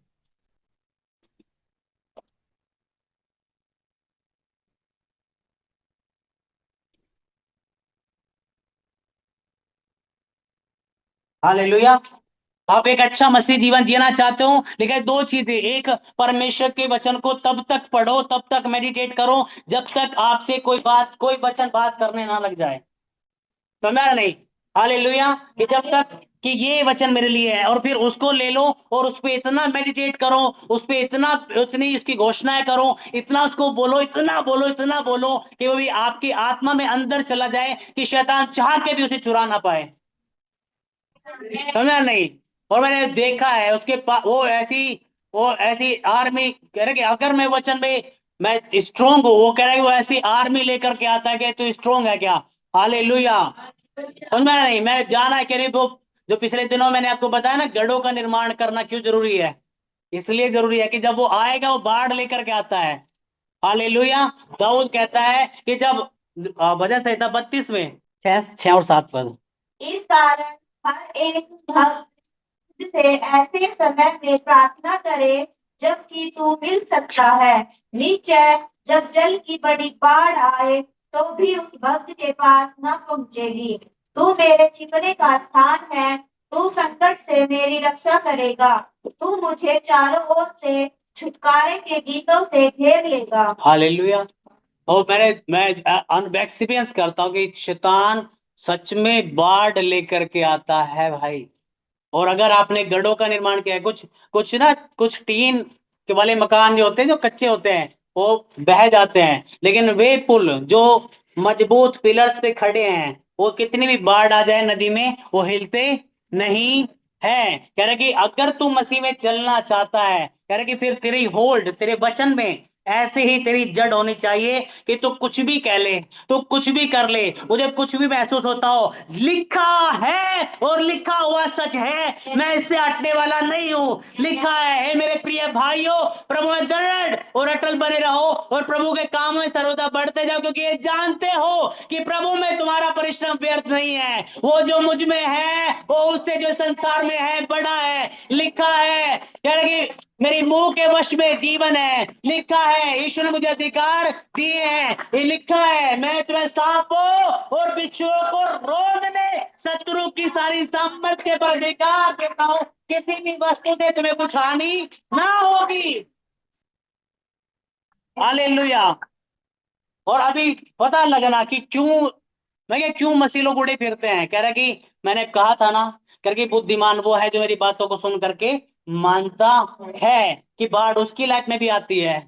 S1: हालेलुया। आप एक अच्छा मसीह जीवन जीना चाहते हो, लेकिन दो चीजें, एक, परमेश्वर के वचन को तब तक पढ़ो, तब तक मेडिटेट करो जब तक आपसे कोई बात, कोई वचन बात करने ना लग जाए। समझा नहीं? हालेलुया। कि जब तक कि ये वचन मेरे लिए है, और फिर उसको ले लो और उस पे इतना मेडिटेट करो, उस पे इतना, उतनी उसकी घोषणाएं करो, इतना उसको बोलो, इतना बोलो, इतना बोलो कि वो भी आपकी आत्मा में अंदर चला जाए कि शैतान चाह के भी उसे चुरा ना पाए। समझा नहीं? और मैंने देखा है उसके वो ऐसी आर्मी कह रहे कि अगर मैं वचन में मैं स्ट्रोंग हूं, वो कह रहा है वो ऐसी आर्मी लेकर के आता है कि तू स्ट्रोंग है क्या। हालेलुया। समझा नहीं? मैं जाना है करीब वो, जो पिछले दिनों मैंने आपको बताया ना, गढ़ों का निर्माण करना क्यों जरूरी है। इसलिए जरूरी है कि जब वो आएगा वो बाढ़ लेकर के आता है। हालेलुया। दाऊद कहता है कि जब भजन संहिता 32 में 6 और 7 पद।
S2: इस कारण हर एक भक्त से ऐसे समय में प्रार्थना करे जबकि तू मिल सकता है। निश्चय जब जल की बड़ी बाढ़ आए तो भी उस भक्त के पास न पहुंचेगी। तू मेरे छिपने का स्थान है, तू संकट से मेरी रक्षा करेगा, तू मुझे चारों ओर से छुटकारे के गीतों से घेर लेगा।
S1: हालेलुया। और मैं एक्सपीरियंस करता हूँ कि शैतान सच में बाढ़ लेकर के आता है भाई। और अगर आपने गढ़ों का निर्माण किया है, कुछ कुछ ना, कुछ टीन के वाले मकान जो होते हैं, जो कच्चे होते हैं, वो बह जाते हैं, लेकिन वे पुल जो मजबूत पिलर्स पे खड़े हैं, वो कितनी भी बाढ़ आ जाए नदी में वो हिलते नहीं है। कह रहे कि अगर तू मसीह में चलना चाहता है, कह रहे कि फिर तेरी होल्ड तेरे वचन में ऐसे ही तेरी जड़ होनी चाहिए कि तू कुछ भी कह ले, तू कुछ भी कर ले, मुझे कुछ भी महसूस होता हो, लिखा है और लिखा हुआ सच है, मैं इससे हटने वाला नहीं हूं। लिखा है हे मेरे प्रिय भाइयों, प्रभु में दृढ़ और अटल बने रहो और प्रभु के काम में सर्वदा बढ़ते जाओ, क्योंकि ये जानते हो कि प्रभु में तुम्हारा परिश्रम व्यर्थ नहीं है। वो जो मुझ में है वो उससे जो संसार में है बड़ा है। लिखा है, कह रहे कि मेरी मुंह के वश में जीवन है। लिखा है ईश्वर ने मुझे अधिकार दिए हैं। ये लिखा है मैं तुम्हें सांपों और बिच्छुओं को रोकने, शत्रु की सारी सामर्थ्य पर अधिकार देता हूं, किसी भी वस्तु से तुम्हें कुछ हानि ना होगी। हालेलुया। और अभी पता लगना कि क्यों, मैं क्या, क्यों मसीह लोग उड़े फिरते हैं। कह रहा कि मैंने कहा था ना, करके बुद्धिमान वो है जो मेरी बातों को सुन करके मानता है। कि बाढ़ उसकी लाइफ में भी आती है,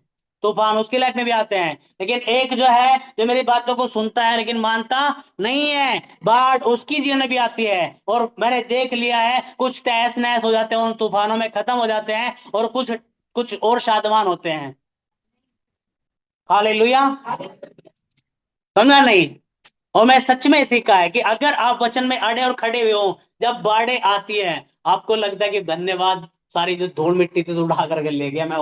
S1: तूफान उसकी लाइफ में भी आते हैं, लेकिन एक जो है जो मेरी बातों को सुनता है लेकिन मानता नहीं है, बाढ़ उसकी जीवन में भी आती है। और मैंने देख लिया है कुछ तहस नहस हो जाते हैं, उन तूफानों में खत्म हो जाते हैं, और कुछ कुछ और शादमान होते हैं। हालेलुया। समझा नहीं? और मैं सच में सीखा है कि अगर आप वचन में अड़े और खड़े हुए हो, जब बाढ़ें आती है, आपको लगता है कि धन्यवाद, सारी जो धूल मिट्टी थी तो उठा करके ले गया, मैं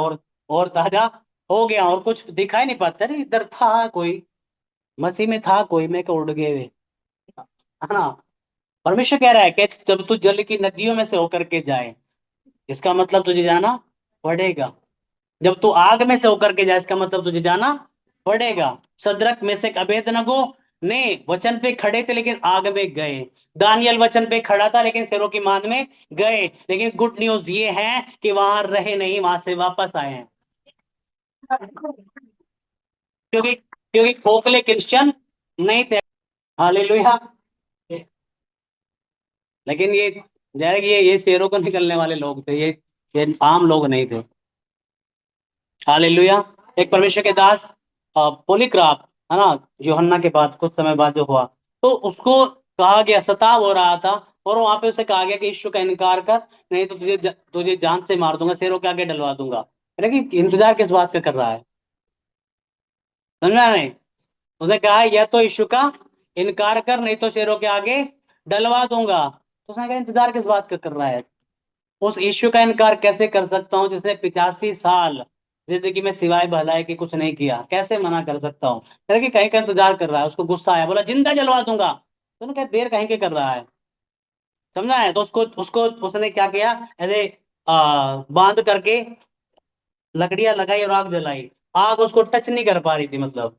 S1: और ताजा हो गया, और कुछ दिखाई नहीं पाता। अरे इधर था कोई, मसीह में था कोई, मैं को उड़ गए हुए, है ना। परमेश्वर कह रहा है कि जब तू जल की नदियों में से होकर के जाए, इसका मतलब तुझे जाना पड़ेगा। जब तू आग में से होकर के जाए, इसका मतलब तुझे जाना पड़ेगा। सदरक मेशक अबेदनगो नहीं, वचन पे खड़े थे लेकिन आग में गए। दानियल वचन पे खड़ा था लेकिन शेरों की मान में गए, लेकिन गुड न्यूज ये है कि वहां रहे नहीं, वहां से वापस आए हैं। क्योंकि क्योंकि खोखले क्रिश्चियन नहीं थे। हालेलुया। लेकिन ये शेरों को निकलने वाले लोग थे, ये आम लोग नहीं थे। हालेलुया। एक परमेश्वर के दास पोलीक्राफ, है ना, यूहन्ना के बाद कुछ समय बाद जो हुआ, तो उसको कहा गया, सताव हो रहा था, और वहां पे उसे कहा गया कि यीशु का इनकार कर, नहीं तो तुझे जान से मार दूंगा, शेरों के आगे डलवा दूंगा। लेकिन इंतजार किस बात का कर रहा है? समझा नहीं? उसने कहा या तो यीशु का इनकार कर, नहीं तो शेरों के आगे डलवा दूंगा। तो उसने कहा इंतजार किस बात का कर रहा है? उस यीशु का इनकार कैसे कर सकता हूँ जिसने 85 साल जिंदगी में सिवाय भलाई की कुछ नहीं किया? कैसे मना कर सकता हूँ? कह रहा कि कहीं का इंतजार कर रहा है। उसको गुस्सा आया, बोला जिंदा जलवा दूंगा। तो उन्होंने कहा देर कहीं के कर रहा है। समझा है? तो उसको उसको उसने क्या किया, ऐसे बांध करके लकड़ियां लगाई और आग जलाई। आग उसको टच नहीं कर पा रही थी, मतलब।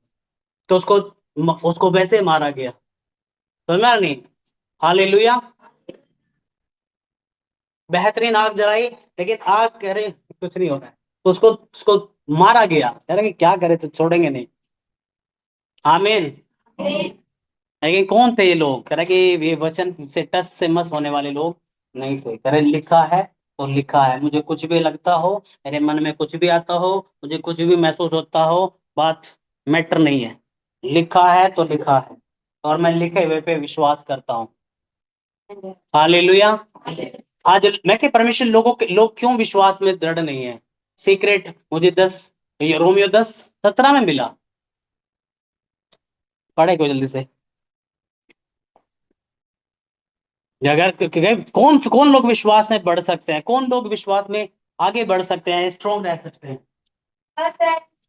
S1: तो उसको उसको वैसे मारा गया। समझा नहीं? हालेलुया। बेहतरीन आग जलाई, लेकिन आग कह रहे कुछ नहीं हो रहा है। तो उसको उसको मारा गया। कह रहे कि क्या करे, तो छोड़ेंगे नहीं। आमीन। लेकिन कौन थे ये लोग? कह रहे कि ये वचन से टस से मस होने वाले लोग नहीं थे। कह रहे लिखा है तो लिखा है, मुझे कुछ भी लगता हो, मेरे मन में कुछ भी आता हो, मुझे कुछ भी महसूस होता हो, बात मैटर नहीं है। लिखा है तो लिखा है, और मैं लिखे हुए पे विश्वास करता हूँ। हालेलुया। आज मैं कि परमेश्वर लोग क्यों विश्वास में दृढ़ नहीं है? सीक्रेट मुझे 10, ये रोमियो 10:17 में मिला। पढ़े को जल्दी से। अगर कौन कौन लोग विश्वास में बढ़ सकते हैं, कौन लोग विश्वास में आगे बढ़ सकते हैं, स्ट्रॉन्ग रह सकते हैं?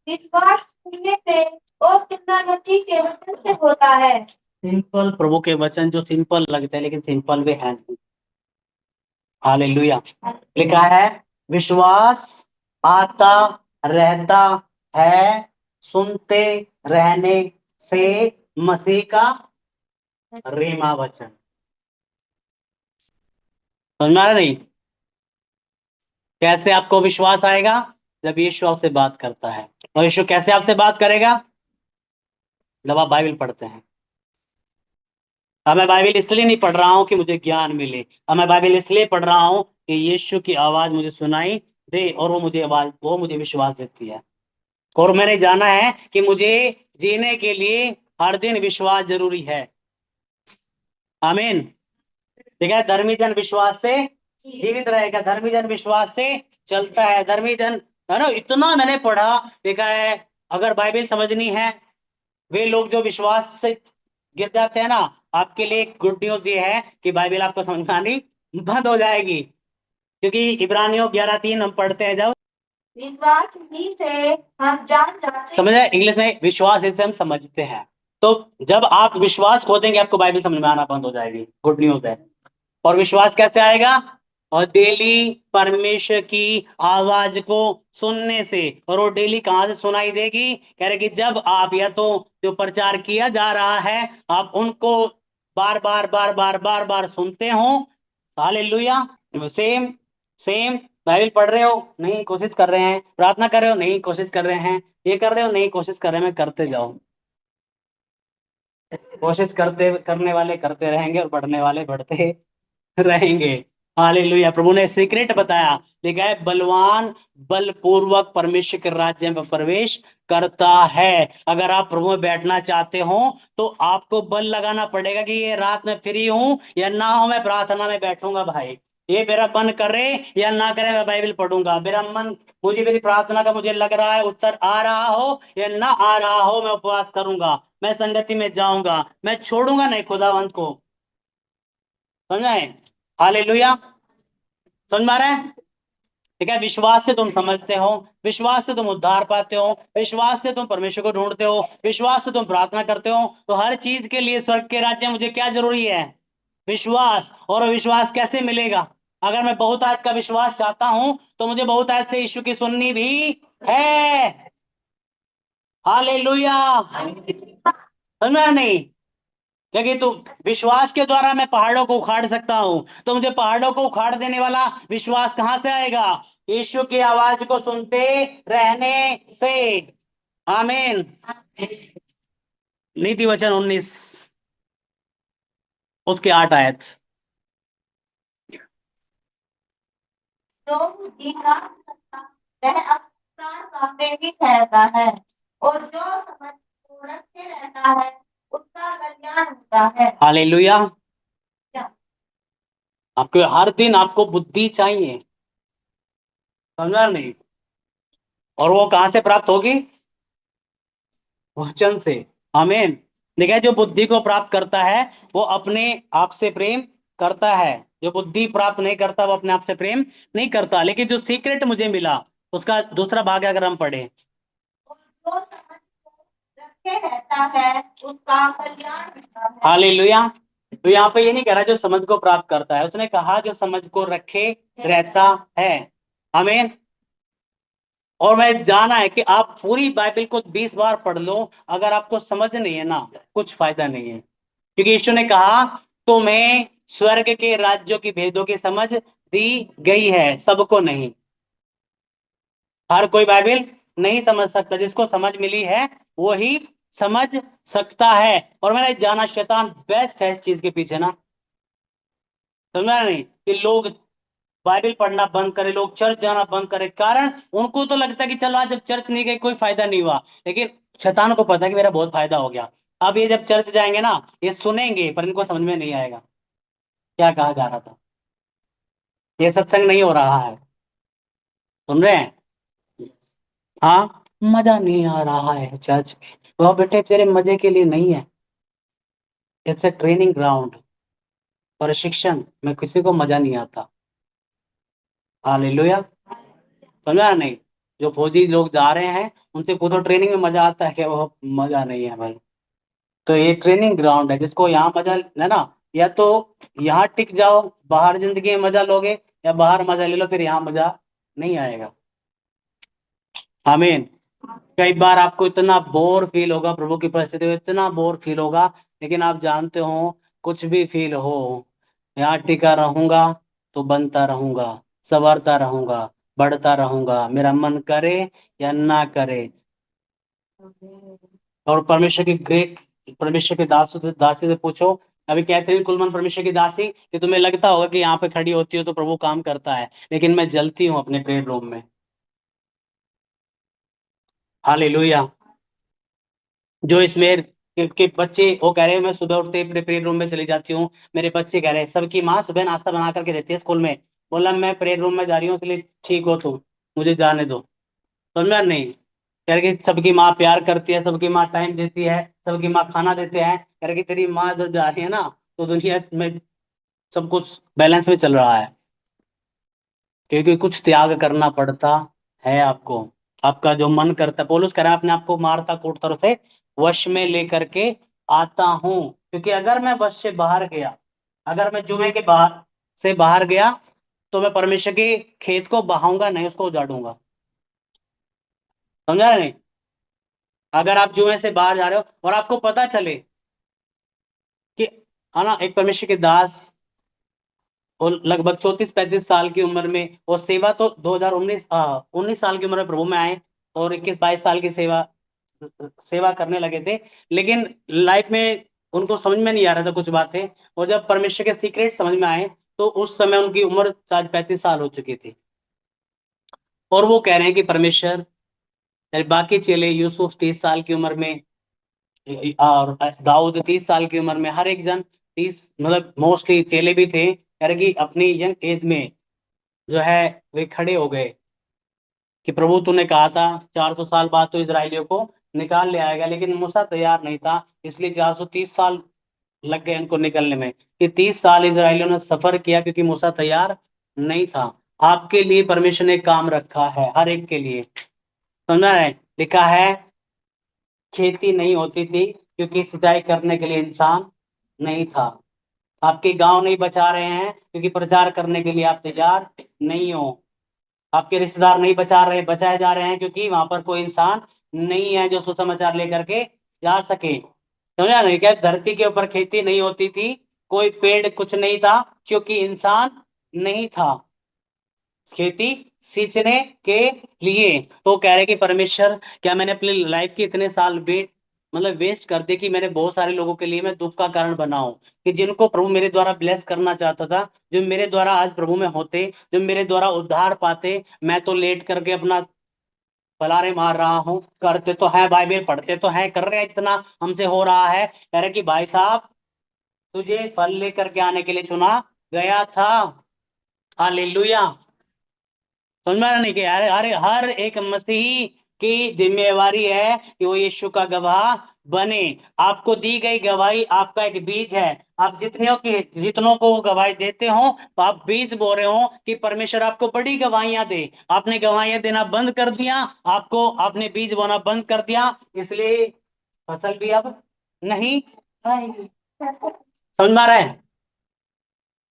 S2: विश्वास सुनने से और सुनना मसीह के वचन से होता है।
S1: सिंपल प्रभु के वचन जो सिंपल लगते हैं लेकिन सिंपल भी है नहीं। हालेलुया। लिखा है विश्वास आता रहता है सुनते रहने से, मसीह का रेमा वचन। समझ में आ रहा नहीं? कैसे आपको विश्वास आएगा? जब यीशु आपसे बात करता है। और यीशु कैसे आपसे बात करेगा? जब आप बाइबल पढ़ते हैं। अब मैं बाइबल इसलिए नहीं पढ़ रहा हूं कि मुझे ज्ञान मिले, अब मैं बाइबल इसलिए पढ़ रहा हूं कि यीशु की आवाज मुझे सुनाई दे, और वो मुझे विश्वास देती है। और मैंने जाना है कि मुझे जीने के लिए हर दिन विश्वास जरूरी है। आमीन। ठीक है, धर्मी जन विश्वास से जीवित रहेगा, धर्मी जन विश्वास से चलता है, धर्मी जन, है ना। इतना मैंने पढ़ा, देखा है। अगर बाइबल समझनी है, वे लोग जो विश्वास से गिर जाते हैं ना, आपके लिए गुड न्यूज ये है कि बाइबल आपको समझ में आनी बंद हो जाएगी। क्योंकि इब्रानियों 11:3 हम पढ़ते हैं, जब
S2: विश्वास ही से हम जान जाते
S1: समझ आए, इंग्लिश में विश्वास इसे हम समझते हैं। तो जब आप विश्वास खो देंगे, आपको बाइबल समझ में आना बंद हो जाएगी। गुड न्यूज है। और विश्वास कैसे आएगा? और डेली परमेश्वर की आवाज को सुनने से। और वो डेली कहां से सुनाई देगी? कह रहे कि जब आप या तो जो प्रचार किया जा रहा है, आप उनको बार बार बार बार बार बार सुनते हो। हालेलुया। सेम सेम बाइबल पढ़ रहे हो, नहीं कोशिश कर रहे हैं, प्रार्थना कर रहे हो, नहीं कोशिश कर रहे हैं, ये कर रहे हो, नहीं कोशिश कर रहे हैं, मैं करते जाओ। कोशिश करते करने वाले करते रहेंगे, और बढ़ने वाले बढ़ते रहेंगे। हालेलुया। प्रभु ने सीक्रेट बताया, लिखा है बलवान बलपूर्वक परमेश्वर के राज्य में प्रवेश करता है। अगर आप प्रभु में बैठना चाहते हो, तो आपको बल लगाना पड़ेगा कि ये रात में फ्री हूं या ना हो, मैं प्रार्थना में बैठूंगा भाई। ये मेरा मन करे या ना करे, मैं बाइबल पढ़ूंगा। मेरा मन, मुझे मेरी प्रार्थना का मुझे लग रहा है उत्तर आ रहा हो या ना आ रहा हो, मैं उपवास करूंगा, मैं संगति में जाऊंगा, मैं छोड़ूंगा नहीं खुदावंत को। समझाए? हालेलुया। समझ में आ रहा है? ठीक है, विश्वास से तुम समझते हो, विश्वास से तुम उद्धार पाते हो, विश्वास से तुम परमेश्वर को ढूंढते हो, विश्वास से तुम प्रार्थना करते हो। तो हर चीज के लिए स्वर्ग के राज्य में मुझे क्या जरूरी है? विश्वास। और विश्वास कैसे मिलेगा? अगर मैं बहुत आज का विश्वास चाहता हूं, तो मुझे बहुत आज से यीशु की सुननी भी है। हालेलुया। समझ में आया नहीं? क्योंकि तू विश्वास के द्वारा मैं पहाड़ों को उखाड़ सकता हूं, तो मुझे पहाड़ों को उखाड़ देने वाला विश्वास कहां से आएगा? यीशु की आवाज को सुनते रहने से। आमीन। नीति वचन 19 उसके 8 आयत।
S2: जो बुद्धि प्राप्त करता वह अपने प्राण का प्रेमी ठहरता है, और जो समझ को रखते रहता है उसका कल्याण होता है।
S1: हालेलुया। आपको हर दिन आपको बुद्धि चाहिए, समझा नहीं? और वो कहां से प्राप्त होगी? वचन से। आमीन। देखिए, जो बुद्धि को प्राप्त करता है वो अपने आप से प्रेम करता है। जो बुद्धि प्राप्त नहीं करता वो अपने आप से प्रेम नहीं करता। लेकिन जो सीक्रेट मुझे मिला उसका दूसरा भाग अगर हम पढ़े,
S2: और जो समझ को रखे रहता है उसका कल्याण होता है।
S1: हालेलुया। तो यहाँ पे ये नहीं कह रहा जो समझ को प्राप्त करता है, उसने कहा जो समझ को रखे रहता है। आमीन। और मैं जाना है कि आप पूरी बाइबल को 20 बार पढ़ लो, अगर आपको समझ नहीं है ना, कुछ फायदा नहीं है। क्योंकि यीशु ने कहा तुम्हें स्वर्ग के राज्यों की भेदों की समझ दी गई है, सबको नहीं। हर कोई बाइबल नहीं समझ सकता, जिसको समझ मिली है वो ही समझ सकता है। और मैंने जाना शैतान बेस्ट है इस चीज के पीछे ना, समझा नहीं? कि लोग बाइबल पढ़ना बंद करे, लोग चर्च जाना बंद करे। कारण उनको तो लगता है कि चलो आज जब चर्च नहीं गए कोई फायदा नहीं हुआ, लेकिन शैतान को पता है कि मेरा बहुत फायदा हो गया। अब ये जब चर्च जाएंगे ना, ये सुनेंगे पर इनको समझ में नहीं आएगा क्या कहा जा रहा था। ये सत्संग नहीं हो रहा है, सुन रहे हैं? हाँ, मजा नहीं आ रहा है चर्च में। वह बेटे तेरे मजे के लिए नहीं है, इट्स ए ट्रेनिंग ग्राउंड। प्रशिक्षण में किसी को मजा नहीं आता। हालेलुया। समझा नहीं? जो फौजी लोग जा रहे हैं उनसे पूछो ट्रेनिंग में मजा आता है क्या? वो मजा नहीं है भाई। तो ये ट्रेनिंग ग्राउंड है, जिसको यहाँ मजा है ना, या तो यहाँ टिक जाओ, बाहर जिंदगी में मजा लोगे, या बाहर मजा ले लो, फिर यहाँ मजा नहीं आएगा। आमीन। कई बार आपको इतना बोर फील होगा प्रभु की परिस्थिति में, इतना बोर फील होगा, लेकिन आप जानते हो कुछ भी फील हो, यहाँ टिका रहूंगा तो बनता रहूंगा, संवरता रहूंगा, बढ़ता रहूंगा, मेरा मन करे या ना करे। और परमेश्वर की ग्रेट, परमेश्वर के दासी से पूछो। अभी कहते हैं कुलमन परमेश्वर की दासी कि तुम्हें लगता होगा कि यहाँ पे खड़ी होती हो तो प्रभु काम करता है, लेकिन मैं जलती हूँ अपने प्रेयर रूम में। हालेलुया। जो इसमें के बच्चे वो कह रहे हैं मैं सुबह उठते ही प्रेयर रूम में चली जाती हूँ। मेरे बच्चे कह रहे हैं सबकी माँ सुबह नाश्ता बना करके देती है स्कूल में। बोला मैं प्रेयर रूम में जा रही हूँ, इसलिए ठीक हो तुम, मुझे जाने दो। समझा नहीं? कह रहे कि सबकी माँ प्यार करती है, सबकी माँ टाइम देती है, सबकी माँ खाना देते हैं। कह रहे कि तेरी माँ जब जा रही है ना, तो दुनिया में सब कुछ बैलेंस में चल रहा है। क्योंकि कुछ त्याग करना पड़ता है आपको। आपका जो मन करता है, पौलुस कह रहा है अपने आप को मारता कूटता और उसे वश में लेकर के आता हूं। क्योंकि अगर मैं वश से बाहर गया, अगर मैं जुए के बाहर से बाहर गया, तो मैं परमेश्वर के खेत को बहाऊंगा नहीं, उसको उजाड़ूंगा। समझा नहीं? अगर आप जुए से बाहर जा रहे हो और आपको पता चले कि है ना, एक परमेश्वर के दास और लगभग 34-35 साल की उम्र में, और सेवा तो 2019 19 साल की उम्र में प्रभु में आए, और 21-22 साल की सेवा सेवा करने लगे थे। लेकिन लाइफ में उनको समझ में नहीं आ रहा था कुछ बातें, और जब परमेश्वर के सीक्रेट समझ में आए तो उस समय उनकी उम्र शायद 35 साल हो चुकी थी। और वो कह रहे हैं कि परमेश्वर, यानी बाकी चेले यूसुफ 30 साल की उम्र में, और दाऊद 30 साल की उम्र में, हर एक जन 30, मतलब मोस्टली चेले भी थे, कह रहे कि अपनी यंग एज में जो है वे खड़े हो गए कि प्रभु तूने कहा था 400 साल बाद तो इजराइलियों को निकाल ले आएगा, लेकिन मूसा तैयार नहीं था, इसलिए 430 साल लग गए उनको निकलने में। कि 30 साल इजराइलियों ने सफर किया क्योंकि मूसा तैयार नहीं था। आपके लिए परमेश्वर ने काम रखा है, हर एक के लिए। समझा है? लिखा है खेती नहीं होती थी क्योंकि सिंचाई करने के लिए इंसान नहीं था। आपके गांव नहीं बचा रहे हैं क्योंकि प्रचार करने के लिए आप तैयार नहीं हो। आपके रिश्तेदार नहीं बचाए जा रहे हैं क्योंकि वहां पर कोई इंसान नहीं है जो सुसमाचार लेकर के जा सके। समझा नहीं क्या? धरती के ऊपर खेती नहीं होती थी, कोई पेड़ कुछ नहीं था, क्योंकि इंसान नहीं था खेती सींचने के लिए। तो कह रहे कि परमेश्वर, क्या मैंने अपनी लाइफ के इतने साल वेस्ट कर दिए कि मैंने बहुत सारे लोगों के लिए मैं दुख का कारण बना हूं, कि जिनको प्रभु मेरे द्वारा ब्लेस करना चाहता था, जो मेरे द्वारा आज प्रभु में होते, जो मेरे द्वारा उद्धार पाते, मैं तो लेट करके अपना पलारे मार रहा हूँ। करते तो है, बाइबल पढ़ते तो है, कर रहे हैं, जितना हमसे हो रहा है। कह रहे कि भाई साहब, तुझे फल लेकर के आने के लिए चुना गया था। हालेलुया। समझ में आ रहा नहीं? कि हर हर हर एक मसीही की जिम्मेवारी है कि वो यीशु का गवाह बने। आपको दी गई गवाही आपका एक बीज है। आप जितनों को वो गवाही देते हो, तो आप बीज बो रहे हो कि परमेश्वर आपको बड़ी गवाहियां दे। आपने गवाहियां देना बंद कर दिया, आपने बीज बोना बंद कर दिया, इसलिए फसल भी अब नहीं आएगी। समझ में आ रहा है?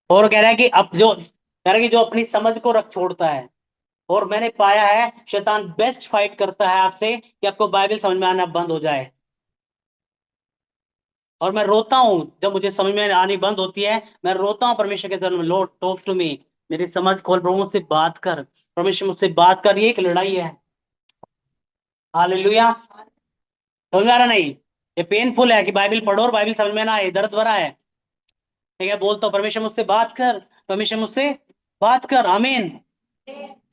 S1: और कह रहा है कि अब जो कह रहा है कि जो अपनी समझ को रख छोड़ता है, और मैंने पाया है शैतान बेस्ट फाइट करता है आपसे कि आपको बाइबल समझ में आना बंद हो जाए। और मैं रोता हूं जब मुझे समझ में आनी बंद होती है, मैं रोता हूं परमेश्वर के जन्म, लॉर्ड टॉक टू मी, मेरी समझ खोल, प्रभु मुझसे बात कर, परमेश्वर मुझसे बात कर। ये एक लड़ाई है। हालेलुया। समझ में आ रहा नहीं? ये पेनफुल है कि बाइबल पढ़ो और बाइबल समझ में ना आए, दर्द भरा है। ठीक है, बोलता हूँ परमेश्वर मुझसे बात कर, परमेश्वर मुझसे बात कर। आमीन।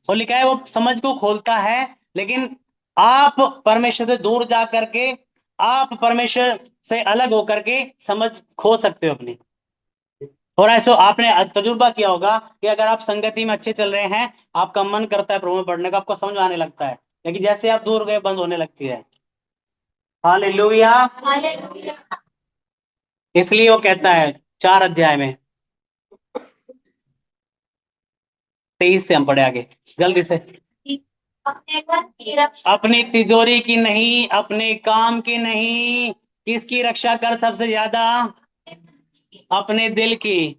S1: और लिखा है वो समझ को खोलता है, लेकिन आप परमेश्वर से दूर जा करके, आप परमेश्वर से अलग होकर के समझ खो सकते हो अपनी। और ऐसा आपने तजुर्बा किया होगा कि अगर आप संगति में अच्छे चल रहे हैं, आपका मन करता है प्रभु में पढ़ने का, आपको समझ आने लगता है, लेकिन जैसे आप दूर गए, बंद होने लगती है। हालेलुया। इसलिए वो कहता है 4 अध्याय में, 23 से हम पढ़े आगे जल्दी से।
S2: अपने मन की रक्षा,
S1: अपनी तिजोरी की नहीं, अपने काम की नहीं, किसकी रक्षा कर सबसे ज्यादा? अपने दिल की।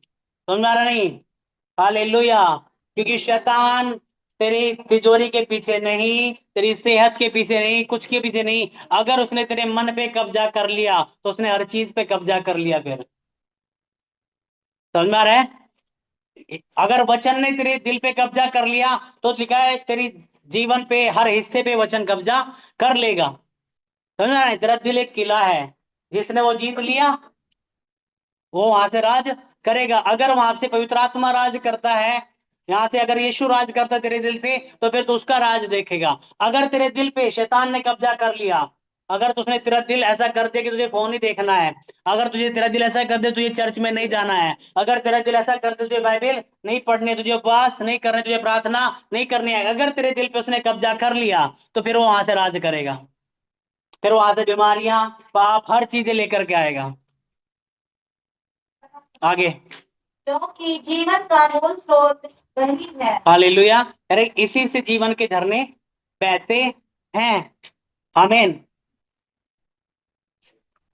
S1: समझ में आ रहा नहीं? हालेलुया। क्योंकि शैतान तेरी तिजोरी के पीछे नहीं, तेरी सेहत के पीछे नहीं, कुछ के पीछे नहीं। अगर उसने तेरे मन पे कब्जा कर लिया, तो उसने हर चीज पे कब्जा कर लिया फिर। समझ में आ रहा है? अगर वचन ने तेरे दिल पे कब्जा कर लिया, तो लिखा है तेरी जीवन पे हर हिस्से पे वचन कब्जा कर लेगा। समझ में आ रहा है? तेरा दिल एक किला है, जिसने वो जीत लिया, वो वहां से राज करेगा। अगर वहां से पवित्र आत्मा राज करता है, यहाँ से अगर यीशु राज करता है तेरे दिल से, तो फिर तो उसका राज देखेगा। अगर तेरे दिल पे शैतान ने कब्जा कर लिया, अगर तुझने तेरा दिल ऐसा कर दिया कि तुझे फोन ही देखना है, अगर तुझे तेरा दिल ऐसा कर दे तुझे चर्च में नहीं जाना है, अगर तेरा दिल ऐसा कर दे तुझे बाइबल नहीं पढ़नी, तुझे उपवास नहीं करने, तुझे प्रार्थना नहीं करनी है, अगर तेरे दिल पे उसने कब्जा कर लिया, तो फिर वो वहां से राज करेगा। फिर वहां से बीमारियां, पाप, हर चीजें लेकर के आएगा। आगे।
S2: जो कि जीवन का मूल स्रोत वही है।
S1: हालेलुया। अरे इसी से जीवन के झरने बहते हैं। आमीन।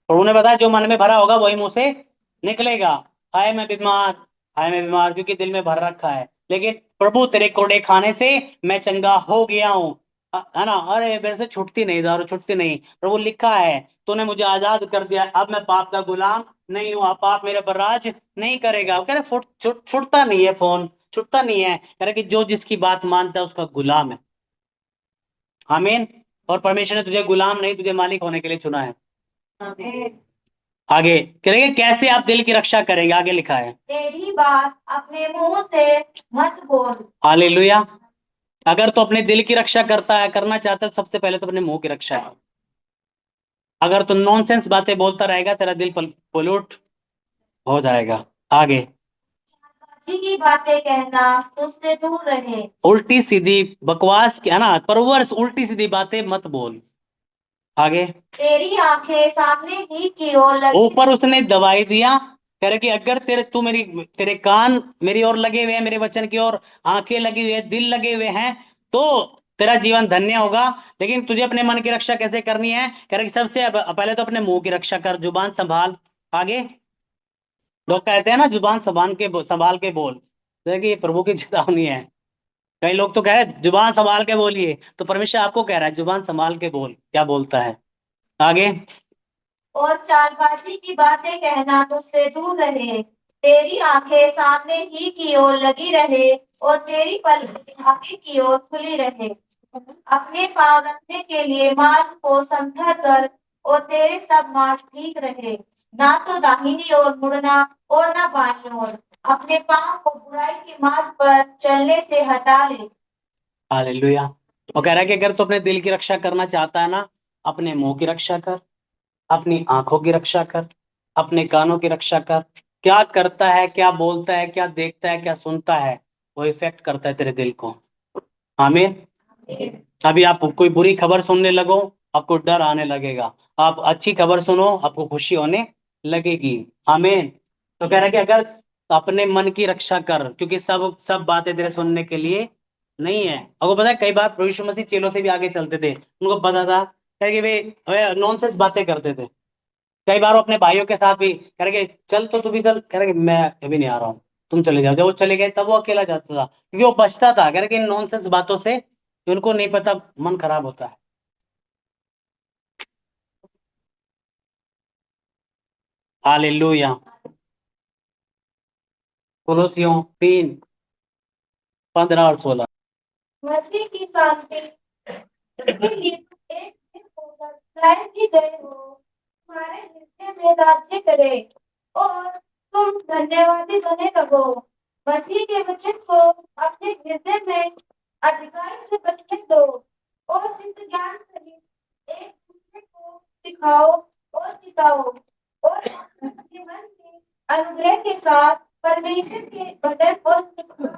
S1: प्रभु ने बताया जो मन में भरा होगा वही मुंह से निकलेगा। हाय मैं बीमार, हाय मैं बीमार, क्योंकि दिल में भर रखा है। लेकिन प्रभु तेरे कोड़े खाने से मैं चंगा हो गया हूँ। है ना? अरे मेरे से छुटती नहीं, दारू छुटती नहीं। प्रभु लिखा है तूने मुझे आजाद कर दिया, अब मैं पाप का गुलाम नहीं हूँ, अब पाप मेरे पर राज नहीं करेगा। कह रहे छुटता नहीं है फोन, छुटता नहीं है। कह रहे कि जो जिसकी बात मानता है उसका गुलाम है। आमीन। और परमेश्वर ने तुझे गुलाम नहीं, तुझे मालिक होने के लिए चुना है। आगे करेंगे कैसे आप दिल की रक्षा करेंगे, आगे लिखा है।
S2: तेरी बात अपने मुंह से मत बोल।
S1: हालेलुया। अगर तो अपने दिल की रक्षा करना चाहता है, तो सबसे पहले तो अपने मुंह की रक्षा है। अगर तो नॉनसेंस बातें बोलता रहेगा, तेरा दिल पोल्यूट हो जाएगा। आगे।
S2: जी की बातें कहना उससे दूर रहे।
S1: उल्टी सीधी बकवास क्या ना, परवर्स उल्टी सीधी बातें मत बोल। आगे।
S2: तेरी आंखें सामने ही की ओर लगी।
S1: ऊपर उसने दवाई दिया। कह रहे कि अगर तेरे कान मेरी ओर लगे हुए हैं, मेरे वचन की ओर आंखें लगी हुई है, दिल लगे हुए हैं, तो तेरा जीवन धन्य होगा। लेकिन तुझे अपने मन की रक्षा कैसे करनी है? कह रहे कि सबसे पहले तो अपने मुंह की रक्षा कर, जुबान संभाल। आगे। लोग कहते हैं ना जुबान संभाल के बोल। देखिए ये प्रभु की चेतावनी है। कई लोग तो कह रहे हैं जुबान संभाल के बोलिए, तो परमेश्वर आपको कह रहा है जुबान संभाल के बोल, क्या बोलता है। आगे।
S2: और चालबाजी की बातें कहना मुझसे दूर रहे। तेरी आंखें सामने ही की ओर लगी रहे और तेरी पलकें आगे की ओर खुली रहे। अपने पाँव रखने के लिए मार्ग को समथर कर और तेरे सब मार्ग ठीक रहे। ना तो दाहिनी ओर मुड़ना और ना बाईं ओर। अपने पाँव को बुराई के मार्ग पर चलने से हटा ले।
S1: हालेलुया। वो कह रहा है कि अगर तू अपने दिल की रक्षा करना चाहता है ना, अपने मुंह की रक्षा कर, अपनी आंखों की रक्षा कर, अपने कानों की रक्षा कर। क्या करता है, क्या बोलता है, क्या देखता है, क्या सुनता है, वो इफेक्ट करता है तेरे दिल को। आमीन। अभी आप कोई बुरी खबर सुनने लगो, आपको डर आने लगेगा। आप अच्छी खबर सुनो, आपको खुशी होने लगेगी। आमीन। तो कह रहा है कि अगर अपने मन की रक्षा कर, क्योंकि सब सब बातें तेरे सुनने के लिए नहीं है। आपको पता है कई बार प्रभु यीशु मसीह चेलों से भी आगे चलते थे, उनको पता था, कह रहे कि वे नॉनसेंस बातें करते थे। कई बार वो अपने भाइयों के साथ भी कह रहे कि चल तो तू भी चल, कह रहे कि मैं अभी नहीं आ रहा हूँ, तुम चले जाओ। जब वो चले गए तब वो अकेला जाता था, क्योंकि वो बचता था। कह रहे कि इन नॉनसेंस बातों से उनको नहीं पता, मन खराब होता है। हालेलुया। कोलोसियों 3:15 और 16।
S2: मसीह की शांति इसके लिए तुम एक दिन होकर लाए भी गए हो, तुम्हारे हृदय में राज्य करे और तुम धन्यवादी बने रहो। मसीह के वचन को अपने हृदय में अधिकारी से बसने दो और सिद्ध ज्ञान सहित एक दूसरे को सिखाओ और जिताओ और अपने मन में अनुग्रह के साथ परमेश्वर के भजन और स्तुति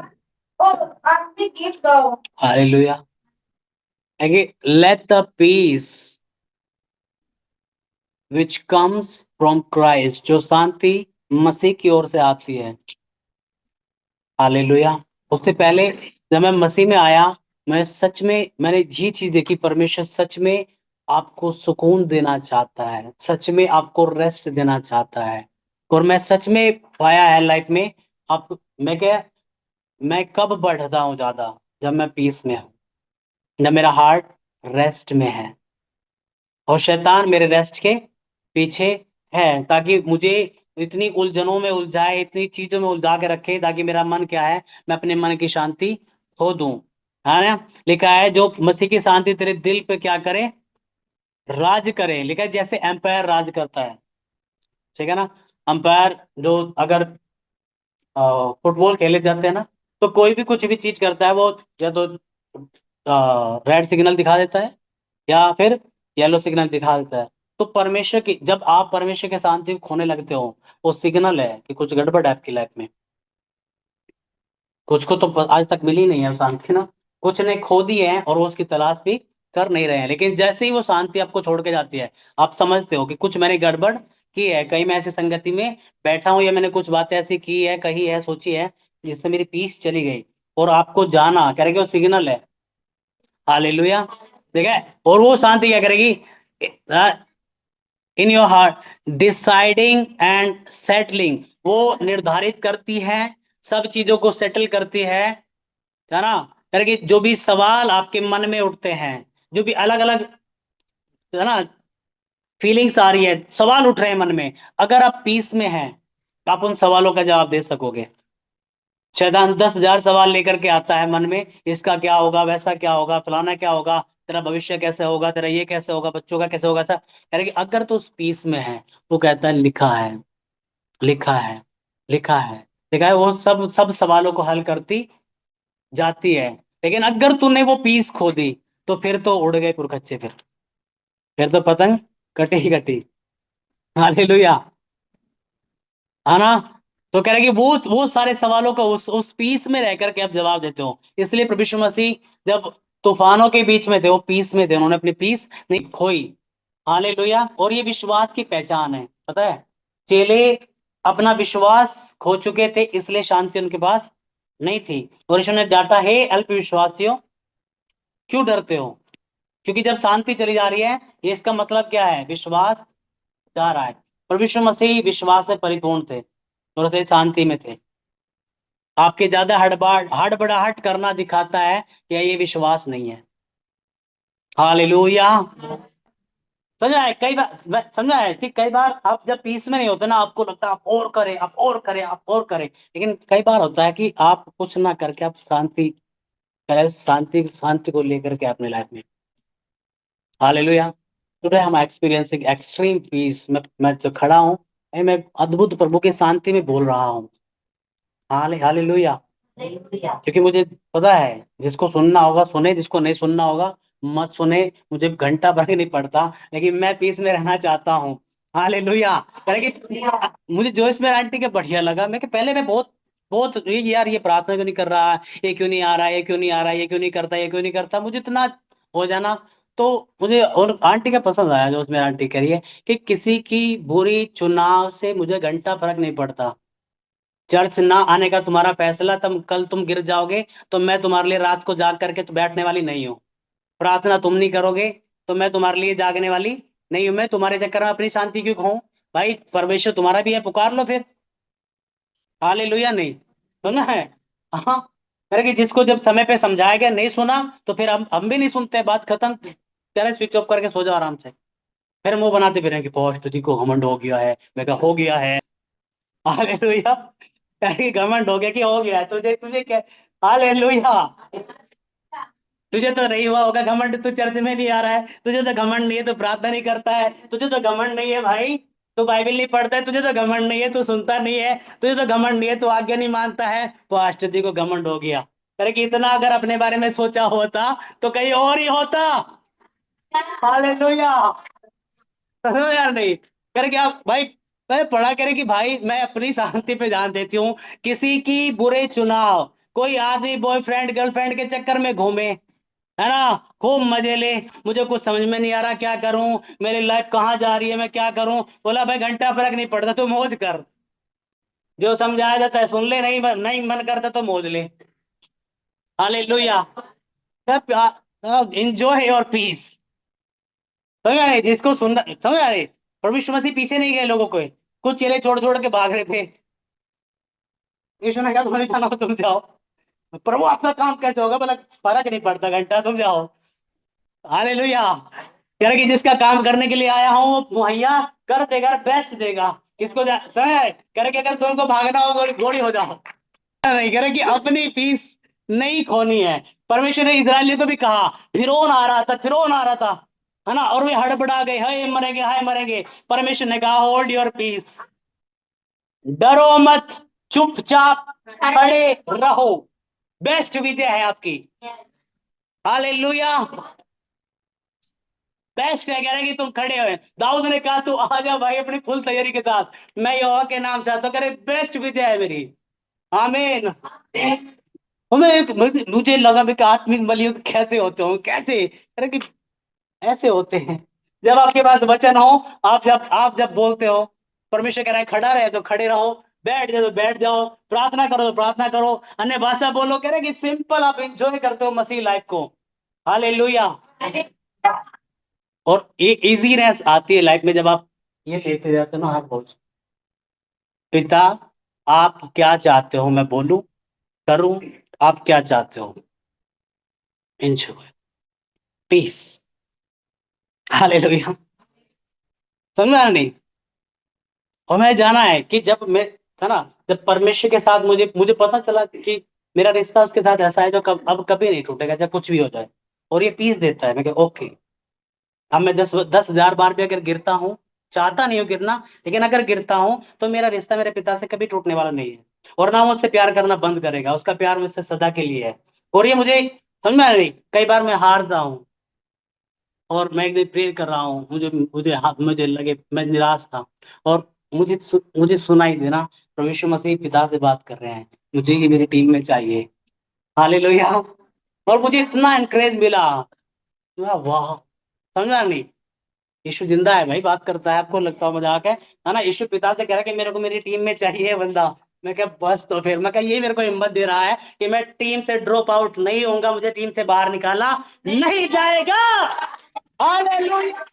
S2: और आत्मिक गीत गाओ।
S1: Hallelujah. Let the peace which comes from Christ, जो शांति मसीह की ओर से आती है। हालेलुया। उससे पहले जब मैं मसीह में आया, मैं सच में मैंने ये चीज देखी, परमेश्वर सच में आपको सुकून देना चाहता है, सच में आपको रेस्ट देना चाहता है। और मैं सच में पाया है लाइफ में। आप मैं क्या, मैं कब बढ़ता हूँ ज्यादा, जब मैं पीस में हूँ, जब मेरा हार्ट रेस्ट में है और शैतान मेरे रेस्ट के पीछे है, ताकि मुझे इतनी उलझनों में उलझाए, इतनी चीजों में उलझा के रखे, ताकि मेरा मन क्या है, मैं अपने मन की शांति खो दूं। है ना। लिखा है जो मसीह की शांति तेरे दिल पे क्या करे, राज करे। लिखा है जैसे एम्पायर राज करता है। ठीक है ना। अंपायर जो अगर फुटबॉल खेले जाते हैं ना, तो कोई भी कुछ भी चीज करता है, वो या तो रेड सिग्नल दिखा देता है या फिर येलो सिग्नल दिखा देता है। तो परमेश्वर की, जब आप परमेश्वर के शांति को खोने लगते हो, वो सिग्नल है कि कुछ गड़बड़ है आपकी लाइफ में। कुछ को तो आज तक मिली नहीं है शांति ना, कुछ ने खो दी है और वो उसकी तलाश भी कर नहीं रहे हैं। लेकिन जैसे ही वो शांति आपको छोड़ के जाती है, आप समझते हो कि कुछ मैंने गड़बड़ की है, कहीं मैं ऐसी संगति में बैठा हूं, या मैंने कुछ बातें ऐसी की है, कही है, सोची है, जिससे मेरी पीस चली गई। और आपको जाना कह रहे कि वो सिग्नल है। हालेलुया। ठीक है। और वो शांति क्या करेगी, in your heart deciding and settling, वो निर्धारित करती है, सब चीजों को सेटल करती है ना। यानी कि जो भी सवाल आपके मन में उठते हैं, जो भी अलग अलग, है ना, फीलिंग्स आ रही है, सवाल उठ रहे हैं मन में, अगर आप पीस में हैं, तो आप उन सवालों का जवाब दे सकोगे। शैतान 10,000 सवाल लेकर के आता है मन में, इसका क्या होगा, वैसा क्या होगा, फलाना क्या होगा, तेरा भविष्य कैसे होगा, तेरा ये कैसे होगा, बच्चों का कैसे होगा, ऐसा। यानी कि अगर तो उस पीस में है, वो कहता है लिखा है, लिखा है, लिखा है, लिखा है, वो सब सब सवालों को हल करती जाती है। लेकिन अगर तूने वो पीस खो दी, तो फिर तो उड़ गए पुरखच्चे, फिर तो पतंग कटी ही कटी। हालेलुया। है ना। तो कह रहे कि वो सारे सवालों का उस पीस में रह करके आप जवाब देते हो। इसलिए प्रभु यीशु मसीह जब तूफानों के बीच में थे, वो पीस में थे, उन्होंने अपनी पीस नहीं खोई। हालेलुया। और ये विश्वास की पहचान है, पता है। चेले अपना विश्वास खो चुके थे, इसलिए शांति उनके पास नहीं थी। और यीशु ने डांटा, हे अल्प विश्वासियों, क्यों डरते हो। क्योंकि जब शांति चली जा रही है, ये इसका मतलब क्या है, विश्वास जा रहा है। पर यीशु मसीह विश्वास से परिपूर्ण थे और उसे शांति में थे। आपके ज्यादा हड़बड़ाहट करना दिखाता है कि ये विश्वास नहीं है। हालेलुया। समझा है? कई बार समझा है कि कई बार आप जब पीस में नहीं होते ना, आपको लगता है आप और करें, आप और करें, आप और करें, लेकिन कई बार होता है कि आप कुछ ना करके आप शांति करें, शांति शांति को लेकर के अपने लाइफ में। हालेलुया। टुडे हम एक्सपीरियंसिंग एक्सट्रीम पीस। मैं जो खड़ा हूँ, मैं अद्भुत प्रभु की शांति में बोल रहा हूँ। हालेलुया। क्योंकि मुझे पता है, जिसको सुनना होगा सुने, जिसको नहीं सुनना होगा मत सुने। मुझे घंटा भर नहीं पड़ता, लेकिन मैं पीस में रहना चाहता हूँ। हालेलुया। कि मुझे जोइस में आंटी के बढ़िया लगा। मैं कि पहले मैं बहुत बहुत ये यार, ये प्रार्थना क्यों नहीं कर रहा, ये क्यों नहीं आ रहा, ये क्यों नहीं आ रहा, ये क्यों नहीं करता, ये क्यों नहीं करता, मुझे इतना हो जाना। तो मुझे और आंटी का पसंद आया, जो उसमें आंटी कह रही है कि किसी की बुरी चुनाव से मुझे घंटा फर्क नहीं पड़ता। चर्च ना आने का तुम्हारा फैसला, तुम गिर जाओगे, तो मैं तुम्हारे लिए रात को जाग करके तो बैठने वाली नहीं हूँ। प्रार्थना तुम नहीं करोगे, तो मैं तुम्हारे लिए जागने वाली नहीं हूँ। मैं तुम्हारे चक्कर में अपनी शांति क्यों खाऊं? भाई परमेश्वर तुम्हारा भी है, पुकार लो फिर। हालेलुया। नहीं सुना है? हाँ। अरे कि जिसको जब समय पे समझाया गया नहीं सुना, तो फिर हम भी नहीं सुनते, बात खत्म, कह रहे स्विच ऑफ करके सो जाओ आराम से। फिर मुंह बनाते फिर कि पोस्ट जी को घमंड हो गया है। मैं कहा हो गया है। हालेलुया। कि घमंड हो गया कि हो गया है? तुझे तुझे क्या? हालेलुया। तुझे तो नहीं हुआ होगा घमंड, तू चर्च में नहीं आ रहा है, तुझे तो घमंड नहीं है, तू प्रार्थना नहीं करता है, तुझे तो घमंड नहीं है भाई। तू बाइबल नहीं पढ़ता है, तुझे तो घमंड नहीं है, तू सुनता नहीं है, तुझे तो घमंड नहीं है, तू आज्ञा नहीं मानता है। पास्टर जी को घमंड हो गया। अरे कि इतना अगर अपने बारे में सोचा होता तो कहीं और ही होता। हालेलुया। समझो यार नहीं करे कि आप भाई, मैं पढ़ा करे कि भाई मैं अपनी शांति पे ध्यान देती हूँ। किसी की बुरे चुनाव, कोई आदमी बॉयफ्रेंड गर्लफ्रेंड के चक्कर में घूमे, है ना, खूब मजे ले, मुझे कुछ समझ में नहीं आ रहा क्या करूं, मेरी लाइफ कहाँ जा रही है, मैं क्या करूं? बोला भाई घंटा फर्क नहीं पड़ता, तू मौज कर। जो समझाया जाता है सुन ले, नहीं नहीं मन करता तो मौज ले। हालेलुया। Enjoy your peace. समझ आ रही? जिसको सुनना समझ आ रही? परमेश्वर मसीह पीछे नहीं गए लोगों को, कुछ चेले छोड़ छोड़ के भाग रहे थे। यीशु ने कहा तुम्हें जाना हो तुम जाओ। प्रभु आपका काम कैसे होगा? बोला फर्क नहीं पड़ता, घंटा तुम जाओ। हालेलुया। कह रहे कि जिसका काम करने के लिए आया हूं वो मुहैया कर देगा, बेस्ट देगा। किसको समझ? कह रहे कि अगर तुमको भागना हो गोली गोली हो जाओ। नहीं कह रहे कि अपनी पीस नहीं खोनी है। परमेश्वर ने इजरायलियों को भी कहा, फिरौन आ रहा था, फिरौन आ रहा था, है ना, और वे हड़बड़ा गए, हाय मरेंगे, हाय मरेंगे। परमेश्वर ने कहा होल्ड योर पीस, डरो मत, चुपचाप खड़े रहो, बेस्ट विजय है आपकी। हालेलुया। बेस्ट है, कह रहे कि तुम खड़े हो। दाऊद ने कहा तू आ जा भाई अपनी फुल तैयारी के साथ, मैं यहोवा के नाम से आता हूं। करे बेस्ट विजय है मेरी। आमीन। मुझे लगा मैं कि आत्मिक बलियुद्ध कैसे होते हो, कैसे? अरे कि ऐसे होते हैं, जब आपके पास वचन हो, आप जब बोलते हो, परमेश्वर कह रहा है खड़ा रहे तो खड़े रहो, बैठ जाओ तो बैठ जाओ, प्रार्थना करो तो प्रार्थना करो, अन्य भाषा बोलो। कह रहे कि सिंपल आप इंजॉय करते हो मसीह लाइफ को। हालेलुया। और एक इजीनेस आती है लाइफ में जब आप ये लेते जाते हो ना, आप बोल पिता आप क्या चाहते हो मैं बोलूं, करूं, आप क्या चाहते हो? Enjoy peace. हालेलुया। समझा नहीं? और मैं जाना है कि जब मैं था ना, जब परमेश्वर के साथ मुझे मुझे पता चला कि मेरा रिश्ता उसके साथ ऐसा है जो अब कभी नहीं टूटेगा, चाहे कुछ भी हो जाए। और ये पीस देता है, मैं कह ओके। अब मैं 10,000 बार भी अगर गिरता हूँ, चाहता नहीं हूँ गिरना, लेकिन अगर गिरता हूँ तो मेरा रिश्ता मेरे पिता से कभी टूटने वाला नहीं है। और ना वो मुझसे प्यार करना बंद करेगा, उसका प्यार मुझसे सदा के लिए है। और ये मुझे समझ में आ रही, कई बार मैं हारता हूँ, और मैं एक दिन प्रेयर कर रहा हूँ, मुझे लगे मैं निराश था, और मुझे सुनाई देना परमेश्वर मसीह पिता से बात कर रहे हैं, मुझे ये मेरी टीम में चाहिए। हालेलुया। और मुझे इतना एनकरेज मिला। वाह। समझा नहीं? यीशु जिंदा है भाई, बात करता है, आपको लगता हो मजाक है ना? यीशु पिता से कह रहा है कि मेरे को मेरी टीम में चाहिए बंदा। मैं क्या बस, तो फिर मैं क्या ये मेरे को हिम्मत दे रहा है कि मैं टीम से ड्रॉप आउट नहीं होऊंगा, मुझे टीम से बाहर निकाला नहीं जाएगा। हालेलुया।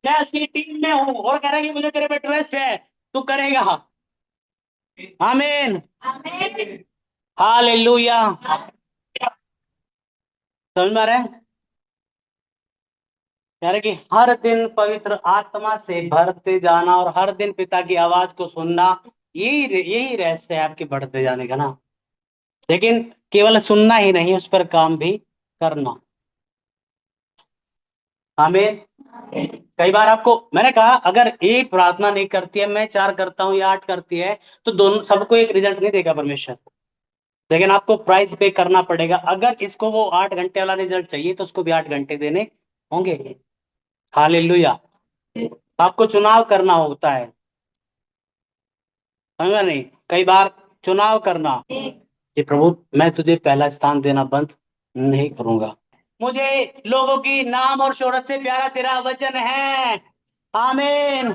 S1: मैं उसकी टीम में हूँ, और कह रहा है कि मुझे तेरे पे ट्रस्ट है, तू करेगा। आमीन। हालेलुया। समझ में आ रहा है? कह रहे कि हर दिन पवित्र आत्मा से भरते जाना और हर दिन पिता की आवाज को सुनना, यही रहस्य है आपके बढ़ते जाने का ना। लेकिन केवल सुनना ही नहीं, उस पर काम भी करना। आमीन। कई बार आपको मैंने कहा, अगर एक प्रार्थना नहीं करती है, मैं 4 करता हूं या 8 करती है, तो दोनों सबको एक रिजल्ट नहीं देगा परमेश्वर। लेकिन आपको प्राइस पे करना पड़ेगा। अगर इसको वो 8 घंटे वाला रिजल्ट चाहिए तो उसको भी 8 घंटे देने होंगे। हालेलुया। आपको चुनाव करना होता है, समझा नहीं? कई बार चुनाव करना कि प्रभु मैं तुझे पहला स्थान देना बंद नहीं करूंगा। मुझे लोगों की नाम और शोहरत से प्यारा तेरा वचन है। आमीन।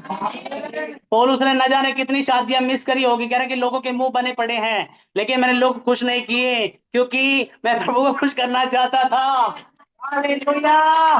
S1: पौलुस ने न जाने कितनी शादियां मिस करी होगी, कह रहे कि लोगों के मुंह बने पड़े हैं, लेकिन मैंने लोग खुश नहीं किए, क्योंकि मैं प्रभु को खुश करना चाहता था। हालेलुया।